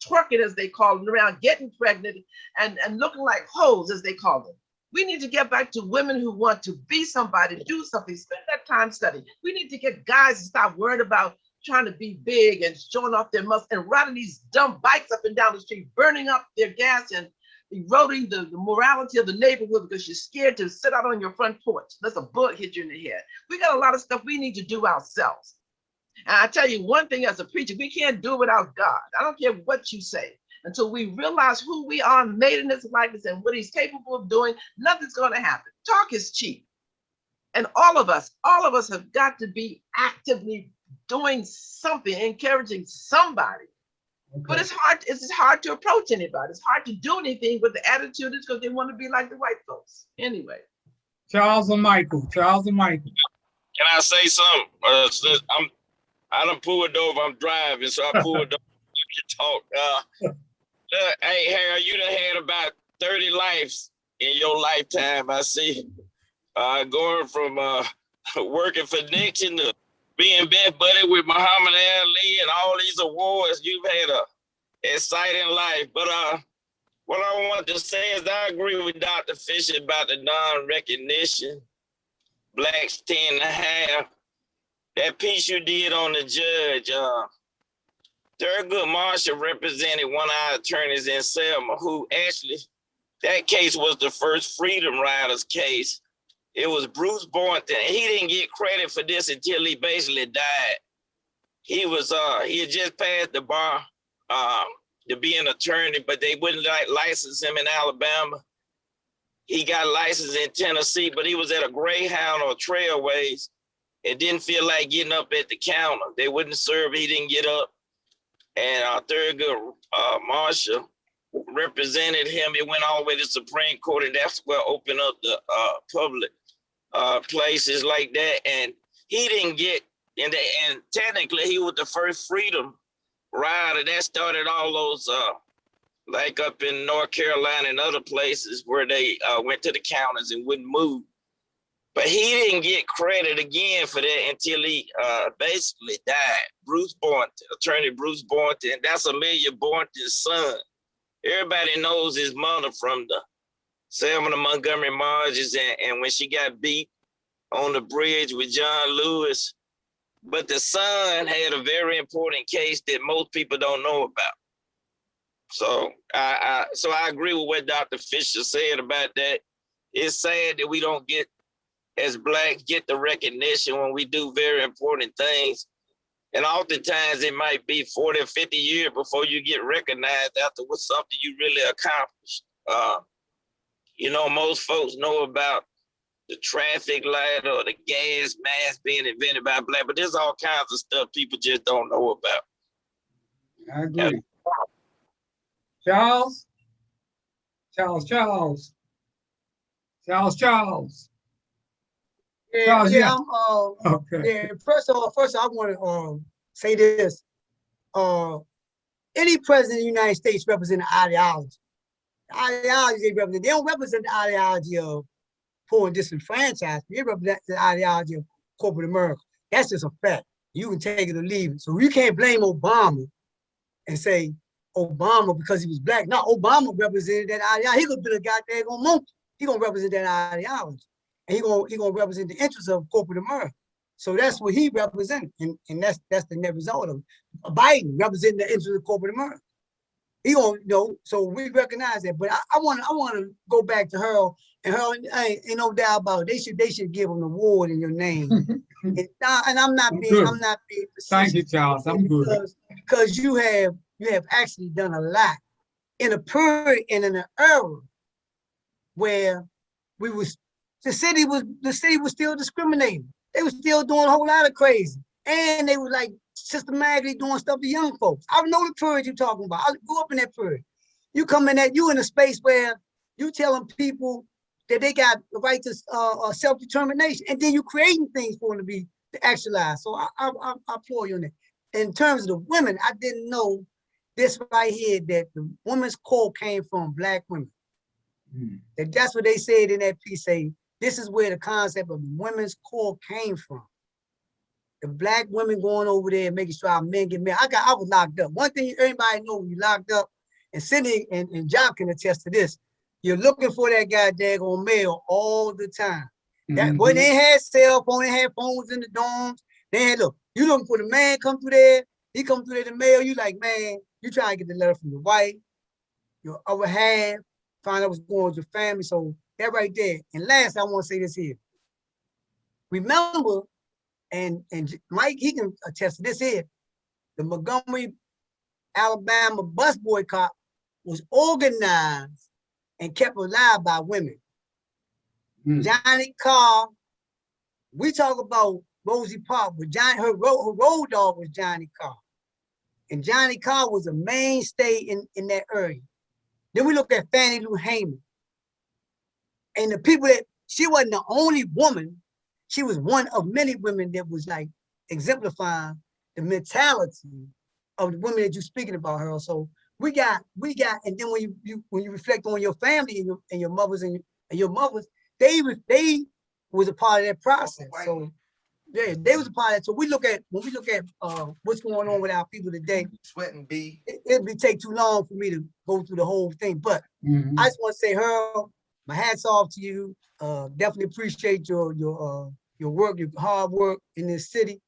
twerking, as they call them, around getting pregnant and looking like hoes, as they call them. We need to get back to women who want to be somebody, do something, spend that time studying. We need to get guys to stop worrying about trying to be big and showing off their muscle and riding these dumb bikes up and down the street, burning up their gas and eroding the morality of the neighborhood because you're scared to sit out on your front porch. That's a bullet hit you in the head. We got a lot of stuff we need to do ourselves. And I tell you one thing, as a preacher, we can't do it without God. I don't care what you say. Until we realize who we are, made in his likeness, and what he's capable of doing, nothing's going to happen. Talk is cheap. And all of us have got to be actively doing something, encouraging somebody. Okay. But it's hard to approach anybody. It's hard to do anything with the attitude is because they want to be like the white folks. Anyway. Charles and Michael. Can I say something? I done pulled over. I'm driving, so I pulled over to talk. Hey, Harold, you done had about 30 lives in your lifetime, I see. Going from working for Nixon to being best buddy with Muhammad Ali and all these awards. You've had a exciting life. But what I want to say is I agree with Dr. Fisher about the non-recognition. Blacks tend to have. That piece you did on the judge, Thurgood Marshall represented one of our attorneys in Selma, who actually, that case was the first Freedom Riders case. It was Bruce Boynton. He didn't get credit for this until he basically died. He had just passed the bar to be an attorney, but they wouldn't license him in Alabama. He got licensed in Tennessee, but he was at a Greyhound or Trailways. It didn't feel like getting up at the counter. They wouldn't serve, he didn't get up. And Thurgood Marshall represented him. It went all the way to the Supreme Court, and that's what opened up the public places like that. And he didn't get, and technically he was the first freedom rider. That started all those, like up in North Carolina and other places where they went to the counters and wouldn't move. But he didn't get credit again for that until he basically died. Bruce Boynton, attorney Bruce Boynton, that's Amelia Boynton's son. Everybody knows his mother from the Selma to Montgomery marches and when she got beat on the bridge with John Lewis. But the son had a very important case that most people don't know about. So I agree with what Dr. Fisher said about that. It's sad that we don't get, as Blacks, get the recognition when we do very important things. And oftentimes it might be 40 or 50 years before you get recognized after what's something you really accomplished. Most folks know about the traffic light or the gas mask being invented by Black, but there's all kinds of stuff people just don't know about. I agree. Charles. Yeah. Okay. Yeah. First of all, I want to say this: any president of the United States represents ideology. The ideology they represent. They don't represent the ideology of poor and disenfranchised. They represent the ideology of corporate America. That's just a fact. You can take it or leave it. So you can't blame Obama and say Obama because he was black. No, Obama represented that ideology. He could be a goddamn monkey. He gonna represent that ideology, and he gonna represent the interests of corporate America. So that's what he represented, and that's the net result of it. Biden representing the interests of corporate America. He gonna, you know, so we recognize that. But I want to go back to Harold, and Harold, ain't no doubt about it. They should give him an award in your name. And I'm not being Thank you, Charles. I'm good. Because you have actually done a lot in a period and in an era where the city was still discriminating. They were still doing a whole lot of crazy. And they were like systematically doing stuff to young folks. I know the period you're talking about. I grew up in that period. You in a space where you telling people that they got the right to self-determination, and then you creating things for them to actualize. So I applaud you on that. In terms of the women, I didn't know this right here, that the women's core came from Black women. That's what they said in that piece. Say this is where the concept of women's core came from. The Black women going over there and making sure our men get married. I was locked up. One thing everybody know when you locked up, and Cindy and Job can attest to this, you're looking for that goddamn mail all the time. That boy, they had cell phone, they had phones in the dorms. They had, look, you looking for the man come through there, he come through there to mail, you like, man, you trying to get the letter from your wife, your other half, find out what's going on with your family. So that right there. And last, I want to say this here. Remember, and Mike, he can attest to this here, the Montgomery, Alabama bus boycott was organized and kept alive by women. Johnny Carr, we talk about Rosie Park, but her road dog was Johnny Carr. And Johnny Carr was a mainstay in that area. Then we look at Fannie Lou Hamer. And the people that, she wasn't the only woman, she was one of many women that was like exemplifying the mentality of the women that you're speaking about, Harold. So we got, and then when you reflect on your family and your mothers and your mothers, they was a part of that process. So yeah, they was a part of that. So when we look at what's going on with our people today, it'd take too long for me to go through the whole thing. But I just want to say, Harold, my hat's off to you. Definitely appreciate your work, your hard work in this city.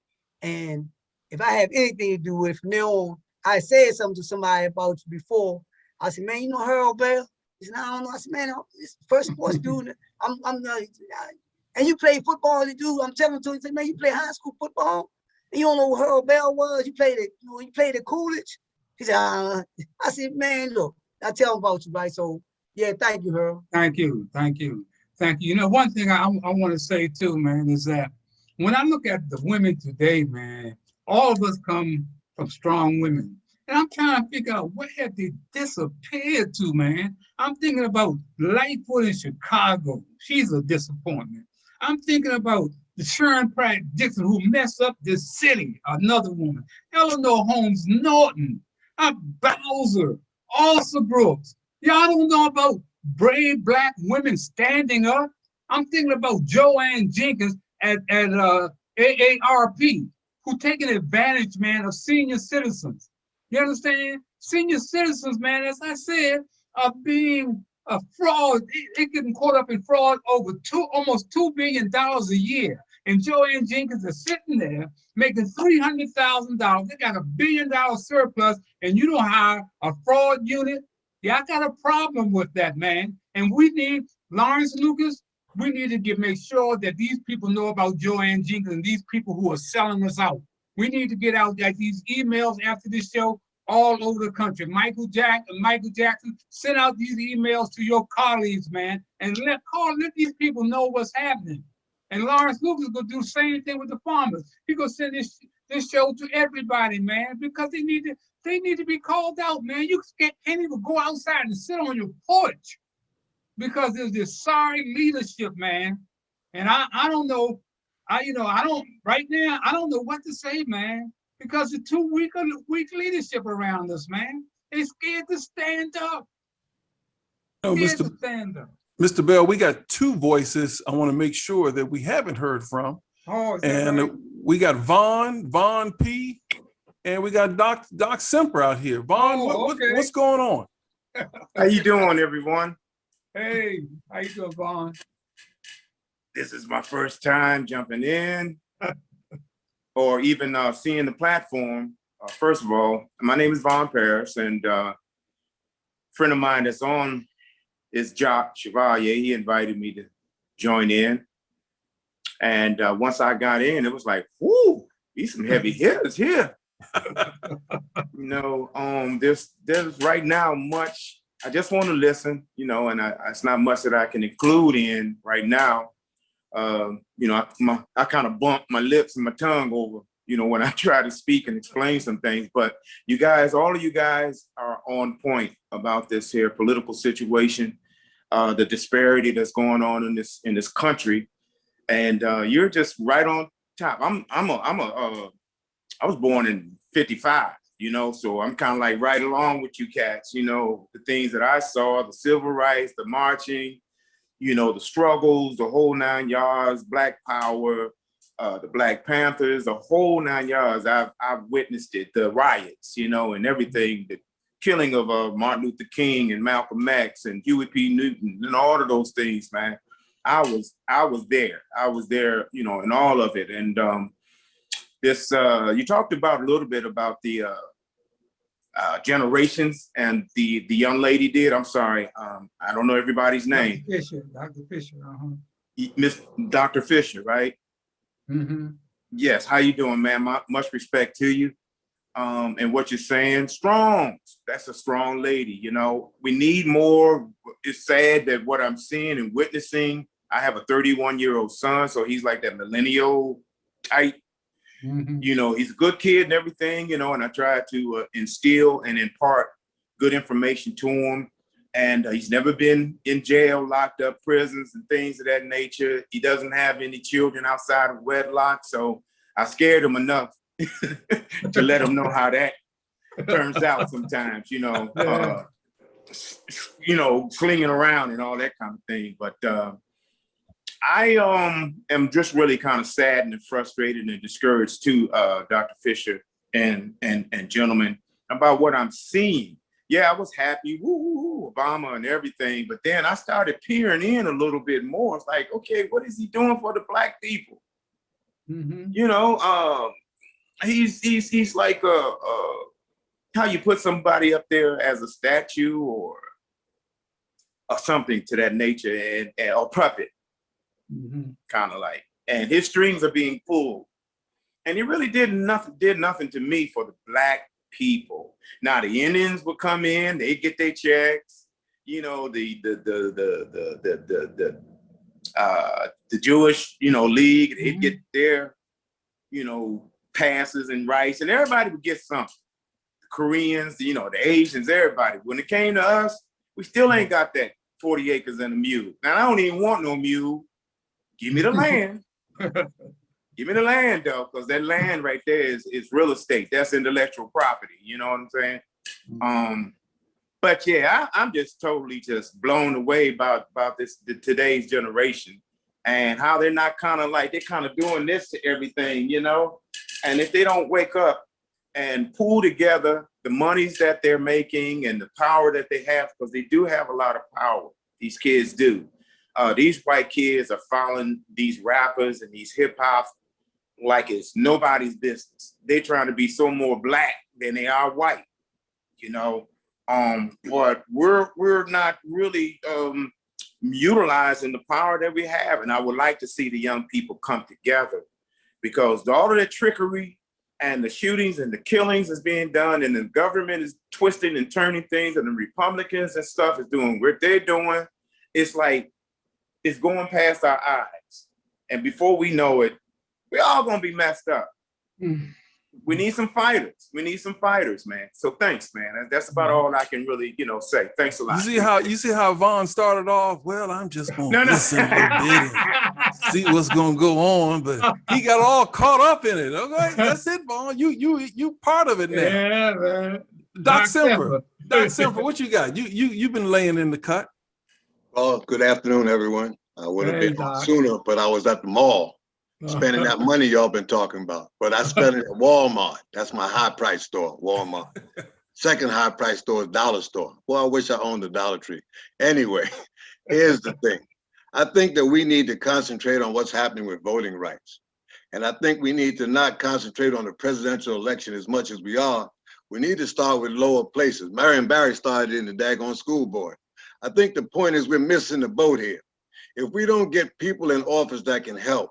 And if I have anything to do with it from now on, I said something to somebody about you before. I said, man, you know Harold Bell? He said, I don't know. I said, man, it's the first sports dude. And you play football, dude. I'm telling him to him, he said, man, you play high school football? And you don't know who Harold Bell was? You played at Coolidge? He said, I said, man, look, I tell him about you, right? So yeah, thank you, Harold. Thank you. You know, one thing I want to say too, man, is that when I look at the women today, man, all of us come from strong women. And I'm trying to figure out where have they disappeared to, man. I'm thinking about Lightfoot in Chicago. She's a disappointment. I'm thinking about the Sharon Pratt Dixon who messed up this city, another woman. Eleanor Holmes Norton, Bowser, Elsa Brooks. Y'all don't know about brave Black women standing up. I'm thinking about Joanne Jenkins at AARP, who taking advantage, man, of senior citizens. You understand? Senior citizens, man, as I said, are being a fraud. They getting caught up in fraud over almost $2 billion a year. And Joanne Jenkins is sitting there making $300,000. They got $1 billion surplus, and you don't hire a fraud unit. Yeah, I got a problem with that, man. And we need, Lawrence Lucas, we need to make sure that these people know about Joanne Jenkins and these people who are selling us out. We need to get out like these emails after this show all over the country. Michael Jackson, send out these emails to your colleagues, man, and let these people know what's happening. And Lawrence Lucas gonna do the same thing with the farmers. He gonna send this show to everybody, man, because they need to be called out, man. You can't even go outside and sit on your porch because there's this sorry leadership, man. And I don't know, right now, I don't know what to say, man, because it's too weak leadership around us, man. They're scared to stand up. Mr. Bell, we got two voices I want to make sure that we haven't heard from. Oh, is that And right? we got Vaughn P, and we got Doc Semper out here. Vaughn, Oh, okay. what's going on? How you doing, everyone? Hey, how you doing, Vaughn? This is my first time jumping in or even seeing the platform. First of all, my name is Vaughn Paris, and a friend of mine that's on is Jock Chevalier. He invited me to join in. And once I got in, it was like, whoo, these some heavy hitters here. You know, there's right now much, I just want to listen, you know, and it's not much that I can include in right now. You know, I kind of bump my lips and my tongue over, you know, when I try to speak and explain some things. But you guys, all of you guys are on point about this here political situation, the disparity that's going on in this country, and you're just right on top. I was born in '55, you know, so I'm kind of like right along with you cats, you know, the things that I saw, the civil rights, the marching, you know, the struggles, the whole 9 yards, Black Power, the Black Panthers, the whole 9 yards. I've witnessed it, the riots, you know, and everything, the killing of Martin Luther King and Malcolm X and Huey P. Newton and all of those things, man. I was there, you know, in all of it. And this, you talked about a little bit about the generations, and the young lady did. I'm sorry, I don't know everybody's name. Dr. Fisher, Miss Dr. Fisher, right? Mm-hmm. Yes. How you doing, man? Much respect to you, and what you're saying. Strong. That's a strong lady. You know, we need more. It's sad that what I'm seeing and witnessing. I have a 31-year-old son, so he's like that millennial type. Mm-hmm. You know, he's a good kid and everything, you know, and I try to instill and impart good information to him. And he's never been in jail, locked up, prisons and things of that nature. He doesn't have any children outside of wedlock. So I scared him enough to let him know how that turns out sometimes, you know, clinging around and all that kind of thing. But I am just really kind of saddened and frustrated and discouraged too, Dr. Fisher and gentlemen, about what I'm seeing. Yeah, I was happy, woo, Obama and everything, but then I started peering in a little bit more. It's like, okay, what is he doing for the Black people? Mm-hmm. You know, he's like how you put somebody up there as a statue or something to that nature, and or puppet. Mm-hmm. Kind of like, and his strings are being pulled, and he really did nothing to me for the Black people. Now the Indians would come in, they get their checks, you know, the Jewish, you know, league, they'd get their, you know, passes and rights, and everybody would get something. The Koreans, you know, the Asians, everybody. When it came to us, we still ain't got that 40 acres and a mule. Now I don't even want no mule. Give me the land. Give me the land, though, because that land right there is real estate. That's intellectual property. You know what I'm saying? But yeah, I'm just totally just blown away about today's generation and how they're not they're kind of doing this to everything, you know? And if they don't wake up and pull together the monies that they're making and the power that they have, because they do have a lot of power, these kids do. These white kids are following these rappers and these hip hops like it's nobody's business. They're trying to be so more Black than they are white, you know. But we're not really utilizing the power that we have. And I would like to see the young people come together, because all of the trickery and the shootings and the killings is being done, and the government is twisting and turning things, and the Republicans and stuff is doing what they're doing. It's like, it's going past our eyes. And before we know it, we're all gonna be messed up. We need some fighters. We need some fighters, man. So thanks, man. That's about all I can really, you know, say. Thanks a lot. You see how Vaughn started off? Well, I'm just gonna listen a little bit and see what's gonna go on, but he got all caught up in it. Okay, that's it, Vaughn. You part of it now. Yeah, man. Doc Semper, what you got? You've been laying in the cut. Well, good afternoon, everyone. I would have been on Doc. sooner, but I was at the mall. spending that money y'all been talking about. But I spend it at Walmart. That's my high price store, Walmart. Second high price store is Dollar Store. Well, I wish I owned a Dollar Tree. Anyway, here's the thing. I think that we need to concentrate on what's happening with voting rights. And I think we need to not concentrate on the presidential election as much as we are. We need to start with lower places. Marion Barry started in the daggone school board. I think the point is we're missing the boat here. If we don't get people in office that can help,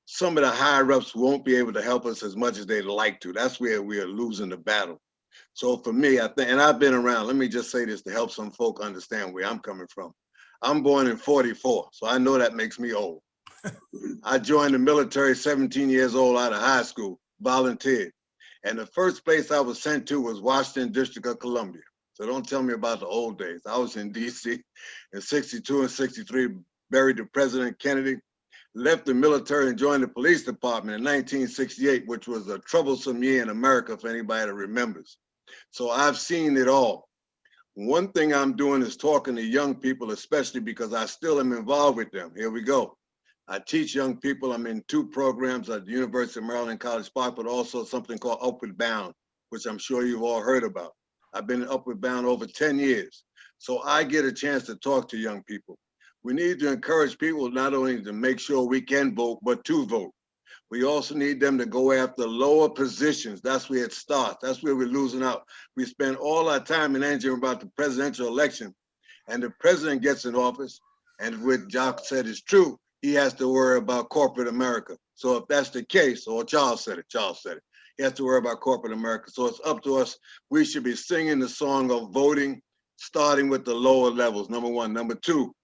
some of the higher ups won't be able to help us as much as they'd like to. That's where we are losing the battle. So for me, I think, and I've been around, let me just say this to help some folk understand where I'm coming from. I'm born in 44, so I know that makes me old. I joined the military 17 years old out of high school, volunteered. And the first place I was sent to was Washington, District of Columbia. So don't tell me about the old days. I was in DC in 62 and 63, buried the President Kennedy, left the military and joined the police department in 1968, which was a troublesome year in America for anybody that remembers. So I've seen it all. One thing I'm doing is talking to young people, especially because I still am involved with them. Here we go. I teach young people. I'm in 2 programs at the University of Maryland, College Park, but also something called Upward Bound, which I'm sure you've all heard about. I've been Upward Bound over 10 years. So I get a chance to talk to young people. We need to encourage people not only to make sure we can vote, but to vote. We also need them to go after lower positions. That's where it starts. That's where we're losing out. We spend all our time and energy about the presidential election, and the president gets in office, and what Jock said is true. He has to worry about corporate America. So if that's the case, or Charles said it, he has to worry about corporate America. So it's up to us. We should be singing the song of voting, starting with the lower levels, number 1. Number 2,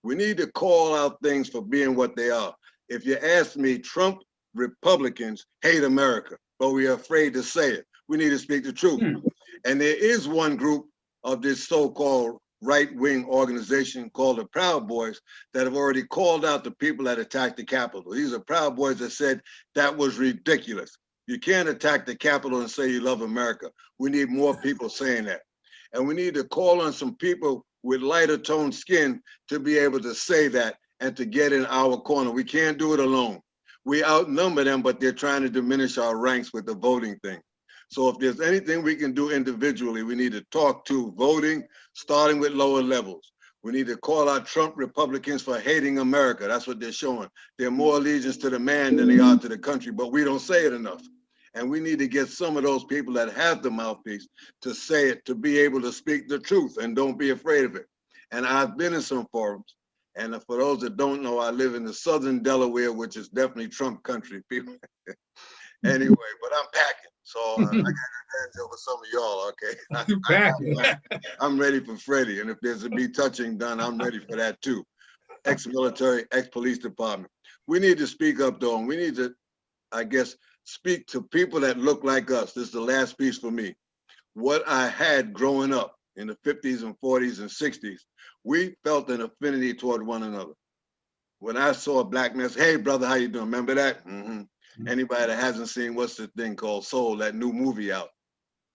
we need to call out things for being what they are. If you ask me, Trump Republicans hate America, but we are afraid to say it. We need to speak the truth. And there is one group of this so-called right-wing organization called the Proud Boys that have already called out the people that attacked the Capitol. These are Proud Boys that said that was ridiculous. You can't attack the Capitol and say you love America. We need more people saying that. And we need to call on some people with lighter toned skin to be able to say that and to get in our corner. We can't do it alone. We outnumber them, but they're trying to diminish our ranks with the voting thing. So if there's anything we can do individually, we need to talk to voting, starting with lower levels. We need to call out Trump Republicans for hating America. That's what they're showing. They're more allegiance to the man than they are to the country, but we don't say it enough. And we need to get some of those people that have the mouthpiece to say it, to be able to speak the truth and don't be afraid of it. And I've been in some forums. And for those that don't know, I live in the southern Delaware, which is definitely Trump country, people. Anyway, but I'm packing. So I got advantage over some of y'all, okay? I'm ready for Freddie. And if there's a be touching done, I'm ready for that too. Ex-military, ex-police department. We need to speak up though, and we need to, I guess, speak to people that look like us. This is the last piece for me. What I had growing up in the 50s and 40s and 60s, we felt an affinity toward one another. When I saw a black man say, hey brother, how you doing? Remember that? Anybody that hasn't seen, what's the thing called Soul, that new movie out,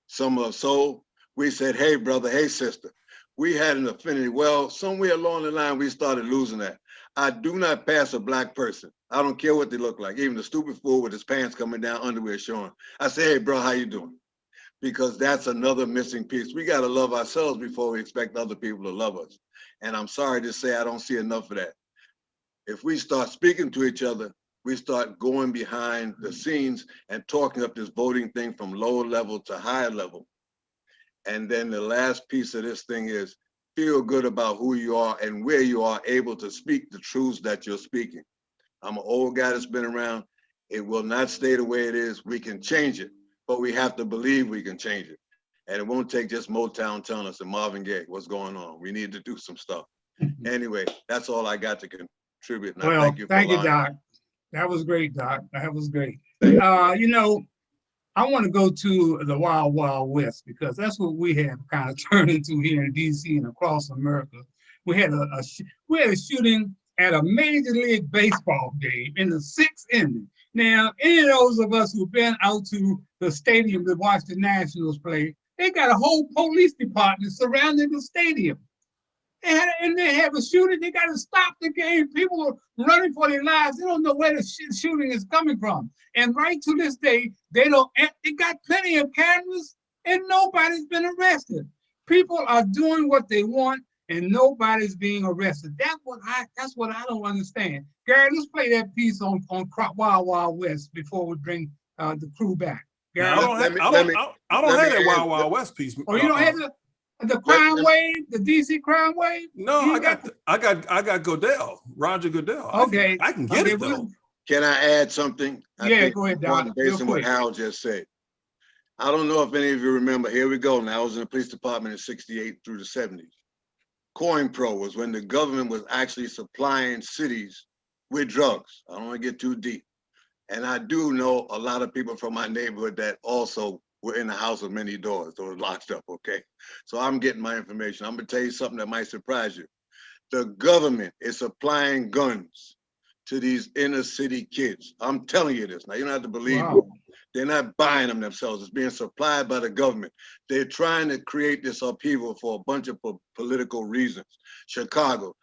Summer of Soul, we said, hey brother, hey sister. We had an affinity. Well, somewhere along the line, we started losing that. I do not pass a black person. I don't care what they look like. Even the stupid fool with his pants coming down, underwear showing. I say, hey bro, how you doing? Because that's another missing piece. We got to love ourselves before we expect other people to love us. And I'm sorry to say, I don't see enough of that. If we start speaking to each other, we start going behind the scenes and talking up this voting thing from lower level to higher level. And then the last piece of this thing is feel good about who you are and where you are able to speak the truths that you're speaking. I'm an old guy that's been around. It will not stay the way it is. We can change it, but we have to believe we can change it. And it won't take just Motown telling us and Marvin Gaye what's going on. We need to do some stuff. Anyway, that's all I got to contribute. And Well, thank you, Doc. That was great, Doc. That was great. You know, I want to go to the Wild Wild West because that's what we have kind of turned into here in DC and across America. We had a shooting at a Major League Baseball game in the 6th inning. Now, any of those of us who've been out to the stadium to watch the Nationals play, they got a whole police department surrounding the stadium. And they have a shooting. They got to stop the game. People are running for their lives. They don't know where the shooting is coming from. And right to this day, they got plenty of cameras and nobody's been arrested. People are doing what they want and nobody's being arrested. That's what I don't understand. Gary, let's play that piece on Wild Wild West before we bring the crew back. Gary, I don't have that Wild Wild West piece. Oh, you don't have the crime wave, the DC crime wave? No, I got Goodell, Roger Goodell. Okay. I can get it though. Can I add something? Yeah, go ahead, Doc. Based on what Hal just said. I don't know if any of you remember, here we go now. I was in the police department in 68 through the 70s. COINPRO was when the government was actually supplying cities with drugs. I don't want to get too deep. And I do know a lot of people from my neighborhood that also were in the house of many doors that were locked up, okay? So I'm getting my information. I'm gonna tell you something that might surprise you. The government is supplying guns to these inner city kids. I'm telling you this. Now, you don't have to believe me. They're not buying them themselves. It's being supplied by the government. They're trying to create this upheaval for a bunch of political reasons. Chicago,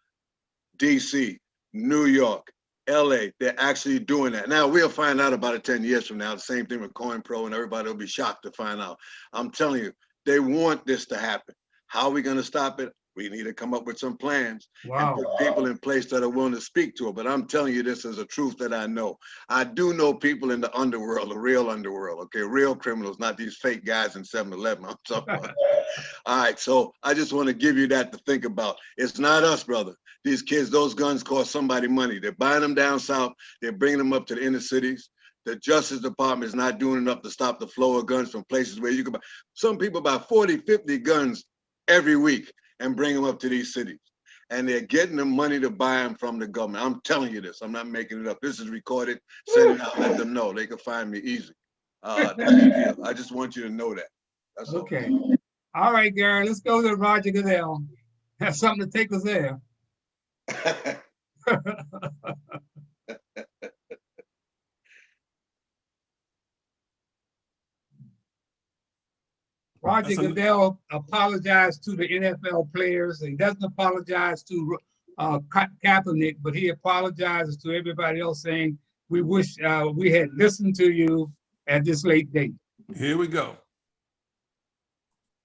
DC, New York, LA, they're actually doing that. Now, we'll find out about it 10 years from now. The same thing with COINPRO, and everybody will be shocked to find out. I'm telling you, they want this to happen. How are we going to stop it? We need to come up with some plans and put people in place that are willing to speak to it. But I'm telling you, this is a truth that I know. I do know people in the underworld, the real underworld, okay? Real criminals, not these fake guys in 7-Eleven. I'm talking about. All right, so I just want to give you that to think about. It's not us, brother. These kids, those guns cost somebody money. They're buying them down south. They're bringing them up to the inner cities. The Justice Department is not doing enough to stop the flow of guns from places where you can buy. Some people buy 40, 50 guns every week and bring them up to these cities. And they're getting the money to buy them from the government. I'm telling you this. I'm not making it up. This is recorded. Send it out. Let them know. They can find me easy. That's the deal. I just want you to know that. That's okay. All right, Gary. Let's go to Roger Goodell. Have something to take us there. Roger Goodell apologized to the NFL players. He doesn't apologize to Kaepernick, but he apologizes to everybody else, saying, we wish we had listened to you at this late date. Here we go.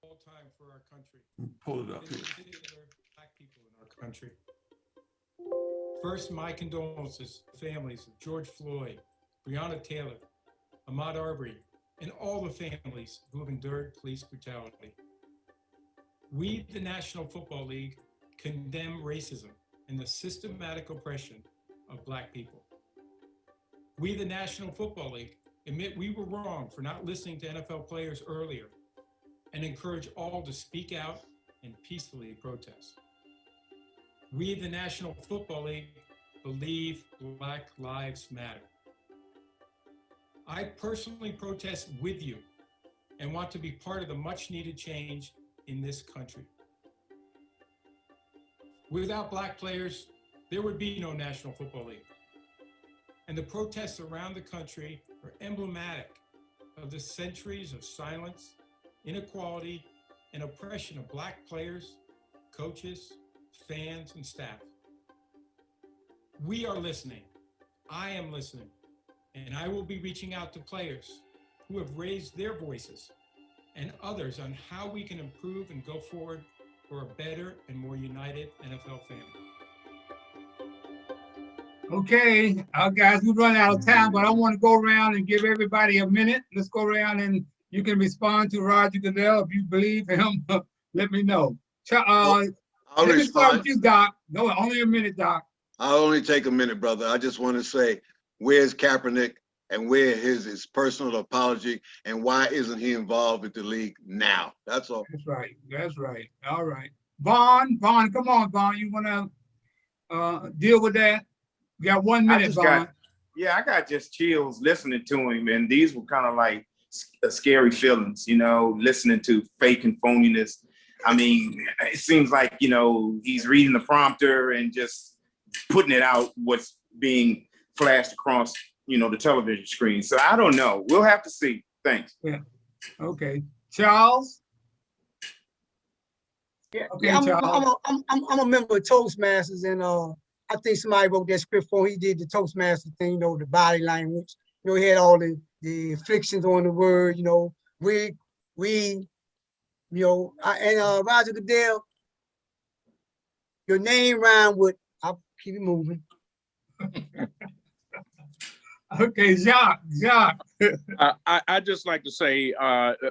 All time for our country. Pull it up here. Black people in our country. First, my condolences to the families of George Floyd, Breonna Taylor, Ahmaud Arbery, and all the families who have endured police brutality. We, the National Football League, condemn racism and the systematic oppression of Black people. We, the National Football League, admit we were wrong for not listening to NFL players earlier and encourage all to speak out and peacefully protest. We, the National Football League, believe Black Lives Matter. I personally protest with you and want to be part of the much needed change in this country. Without Black players, there would be no National Football League. And the protests around the country are emblematic of the centuries of silence, inequality, and oppression of Black players, coaches, fans, and staff. We are listening. I am listening. And I will be reaching out to players who have raised their voices and others on how we can improve and go forward for a better and more united NFL family. Okay, guys, we run out of time, but I want to go around and give everybody a minute. Let's go around and you can respond to Roger Goodell. If you believe him, let me know. I'll let me start respond. with you, Doc. No, only a minute, Doc. I'll only take a minute, brother. I just want to say, where's Kaepernick and where his personal apology and why isn't he involved with the league now? That's all. That's right. That's right. All right. Vaughn, come on, Vaughn. You want to deal with that? You got 1 minute, Vaughn. I got just chills listening to him. And these were kind of like scary feelings, you know, listening to fake and phoniness. I mean, it seems like, you know, he's reading the prompter and just putting it out what's being flashed across, you know, the television screen. So I don't know. We'll have to see. Thanks. Yeah. Okay. Charles? Yeah, Okay, yeah, Charles. I'm a member of Toastmasters, and I think somebody wrote that script for him. He did the Toastmaster thing, you know, the body language. You know, he had all the afflictions on the word. You know, we, you know, and Roger Goodell, your name rhyme with. I'll keep it moving. Okay, Jacques. I just like to say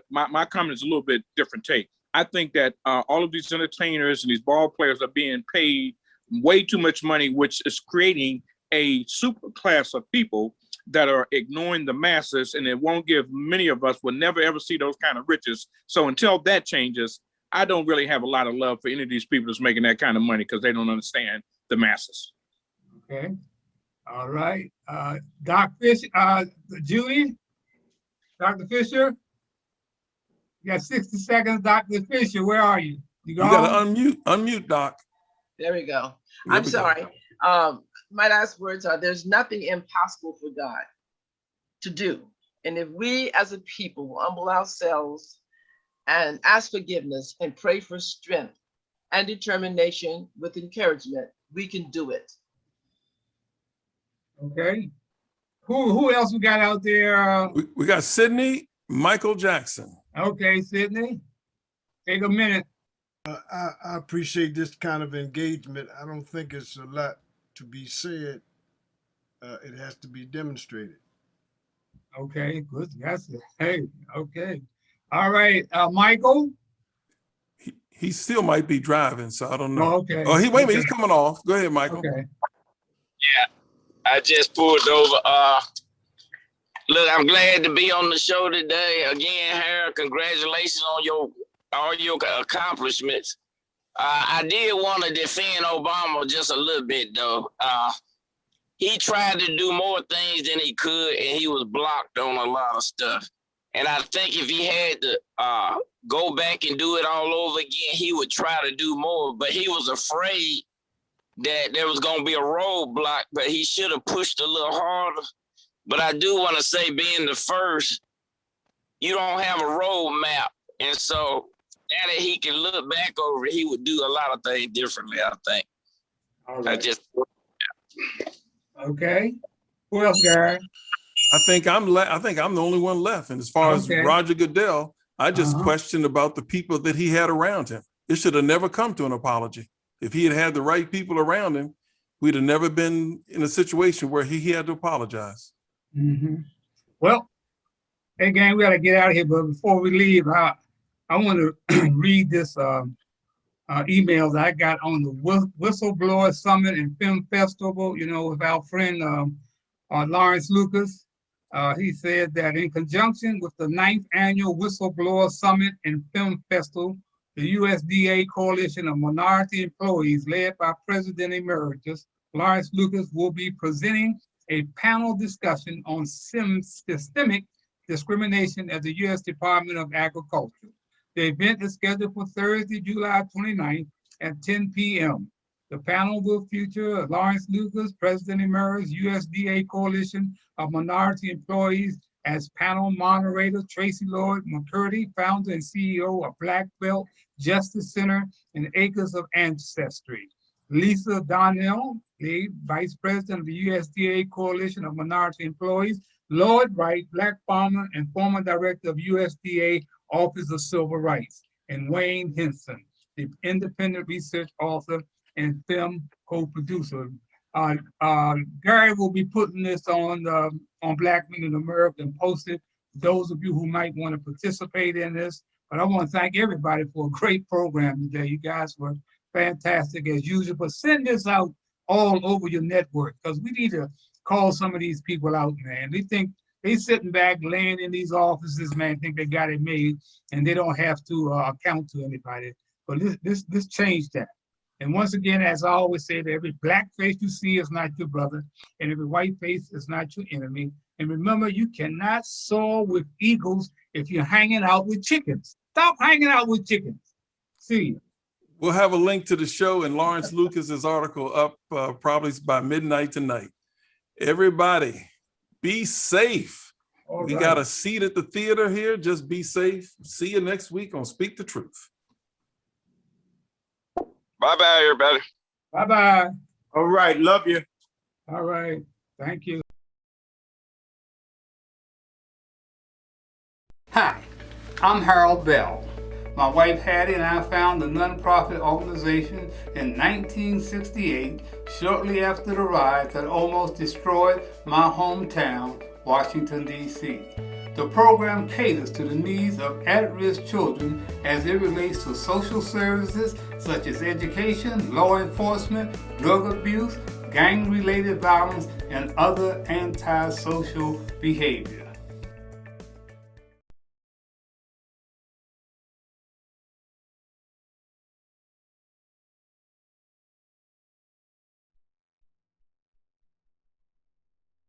my comment is a little bit different take. I think that all of these entertainers and these ball players are being paid way too much money, which is creating a super class of people that are ignoring the masses, and it won't give many of us will never ever see those kind of riches. So until that changes, I don't really have a lot of love for any of these people that's making that kind of money because they don't understand the masses. Okay. All right. Doc Fisher, Judy, Dr. Fisher, you got 60 seconds. Dr. Fisher, where are you? You got to unmute, Doc. There we go. There I'm we go. sorry. My last words are, there's nothing impossible for God to do. And if we as a people will humble ourselves and ask forgiveness and pray for strength and determination with encouragement, we can do it. Okay. Who else we got out there? We got Sydney Michael Jackson. Okay, Sydney, take a minute. I appreciate this kind of engagement. I don't think it's a lot to be said. It has to be demonstrated. Okay, good. That's it. Hey, okay. All right, Michael. He still might be driving, so I don't know. Oh, okay. Oh, wait a minute, he's coming off. Go ahead, Michael. Okay. Yeah, I just pulled over. Look, I'm glad to be on the show today. Again, Harold, congratulations on all your accomplishments. I did want to defend Obama just a little bit, though. He tried to do more things than he could, and he was blocked on a lot of stuff. And I think if he had to go back and do it all over again, he would try to do more. But he was afraid that there was going to be a roadblock, but he should have pushed a little harder. But I do want to say, being the first, you don't have a roadmap. And so now that he can look back over it, he would do a lot of things differently, I think. All right. Okay. Who else, Gary? I think I'm the only one left. And as far as Roger Goodell, I just questioned about the people that he had around him. It should have never come to an apology. If he had had the right people around him, we'd have never been in a situation where he had to apologize. Mm-hmm. Well, hey, gang, we got to get out of here. But before we leave, I want to read this email that I got on the Whistleblower Summit and Film Festival, you know, with our friend Lawrence Lucas. He said that in conjunction with the 9th Annual Whistleblower Summit and Film Festival, the USDA Coalition of Minority Employees, led by President Emeritus Lawrence Lucas, will be presenting a panel discussion on systemic discrimination at the U.S. Department of Agriculture. The event is scheduled for Thursday, July 29th at 10 p.m. The panel will feature Lawrence Lucas, President Emeritus, USDA Coalition of Minority Employees, as panel moderator. Tracy Lloyd McCurdy, founder and CEO of Black Belt Justice Center and Acres of Ancestry. Lisa Donnell, the Vice President of the USDA Coalition of Minority Employees. Lloyd Wright, Black farmer and former Director of USDA Office of Civil Rights. And Wayne Henson, the independent research author and film co-producer. Gary will be putting this on Black Men in America and post it. Those of you who might want to participate in this. But I want to thank everybody for a great program today. You guys were fantastic as usual. But send this out all over your network, because we need to call some of these people out, man. They think they sitting back, laying in these offices, man, think they got it made, and they don't have to account to anybody. But this changed that. And once again, as I always say, that every black face you see is not your brother, and every white face is not your enemy. And remember, you cannot soar with eagles if you're hanging out with chickens. Stop hanging out with chickens. See you. We'll have a link to the show and Lawrence Lucas's article up probably by midnight tonight. Everybody, be safe. We got a seat at the theater here. Just be safe. See you next week on Speak the Truth. Bye-bye, everybody. Bye-bye. All right, love you. All right, thank you. Hi, I'm Harold Bell. My wife Hattie and I found the nonprofit organization in 1968, shortly after the riots that almost destroyed my hometown, Washington, D.C. The program caters to the needs of at-risk children as it relates to social services such as education, law enforcement, drug abuse, gang-related violence, and other antisocial behaviors.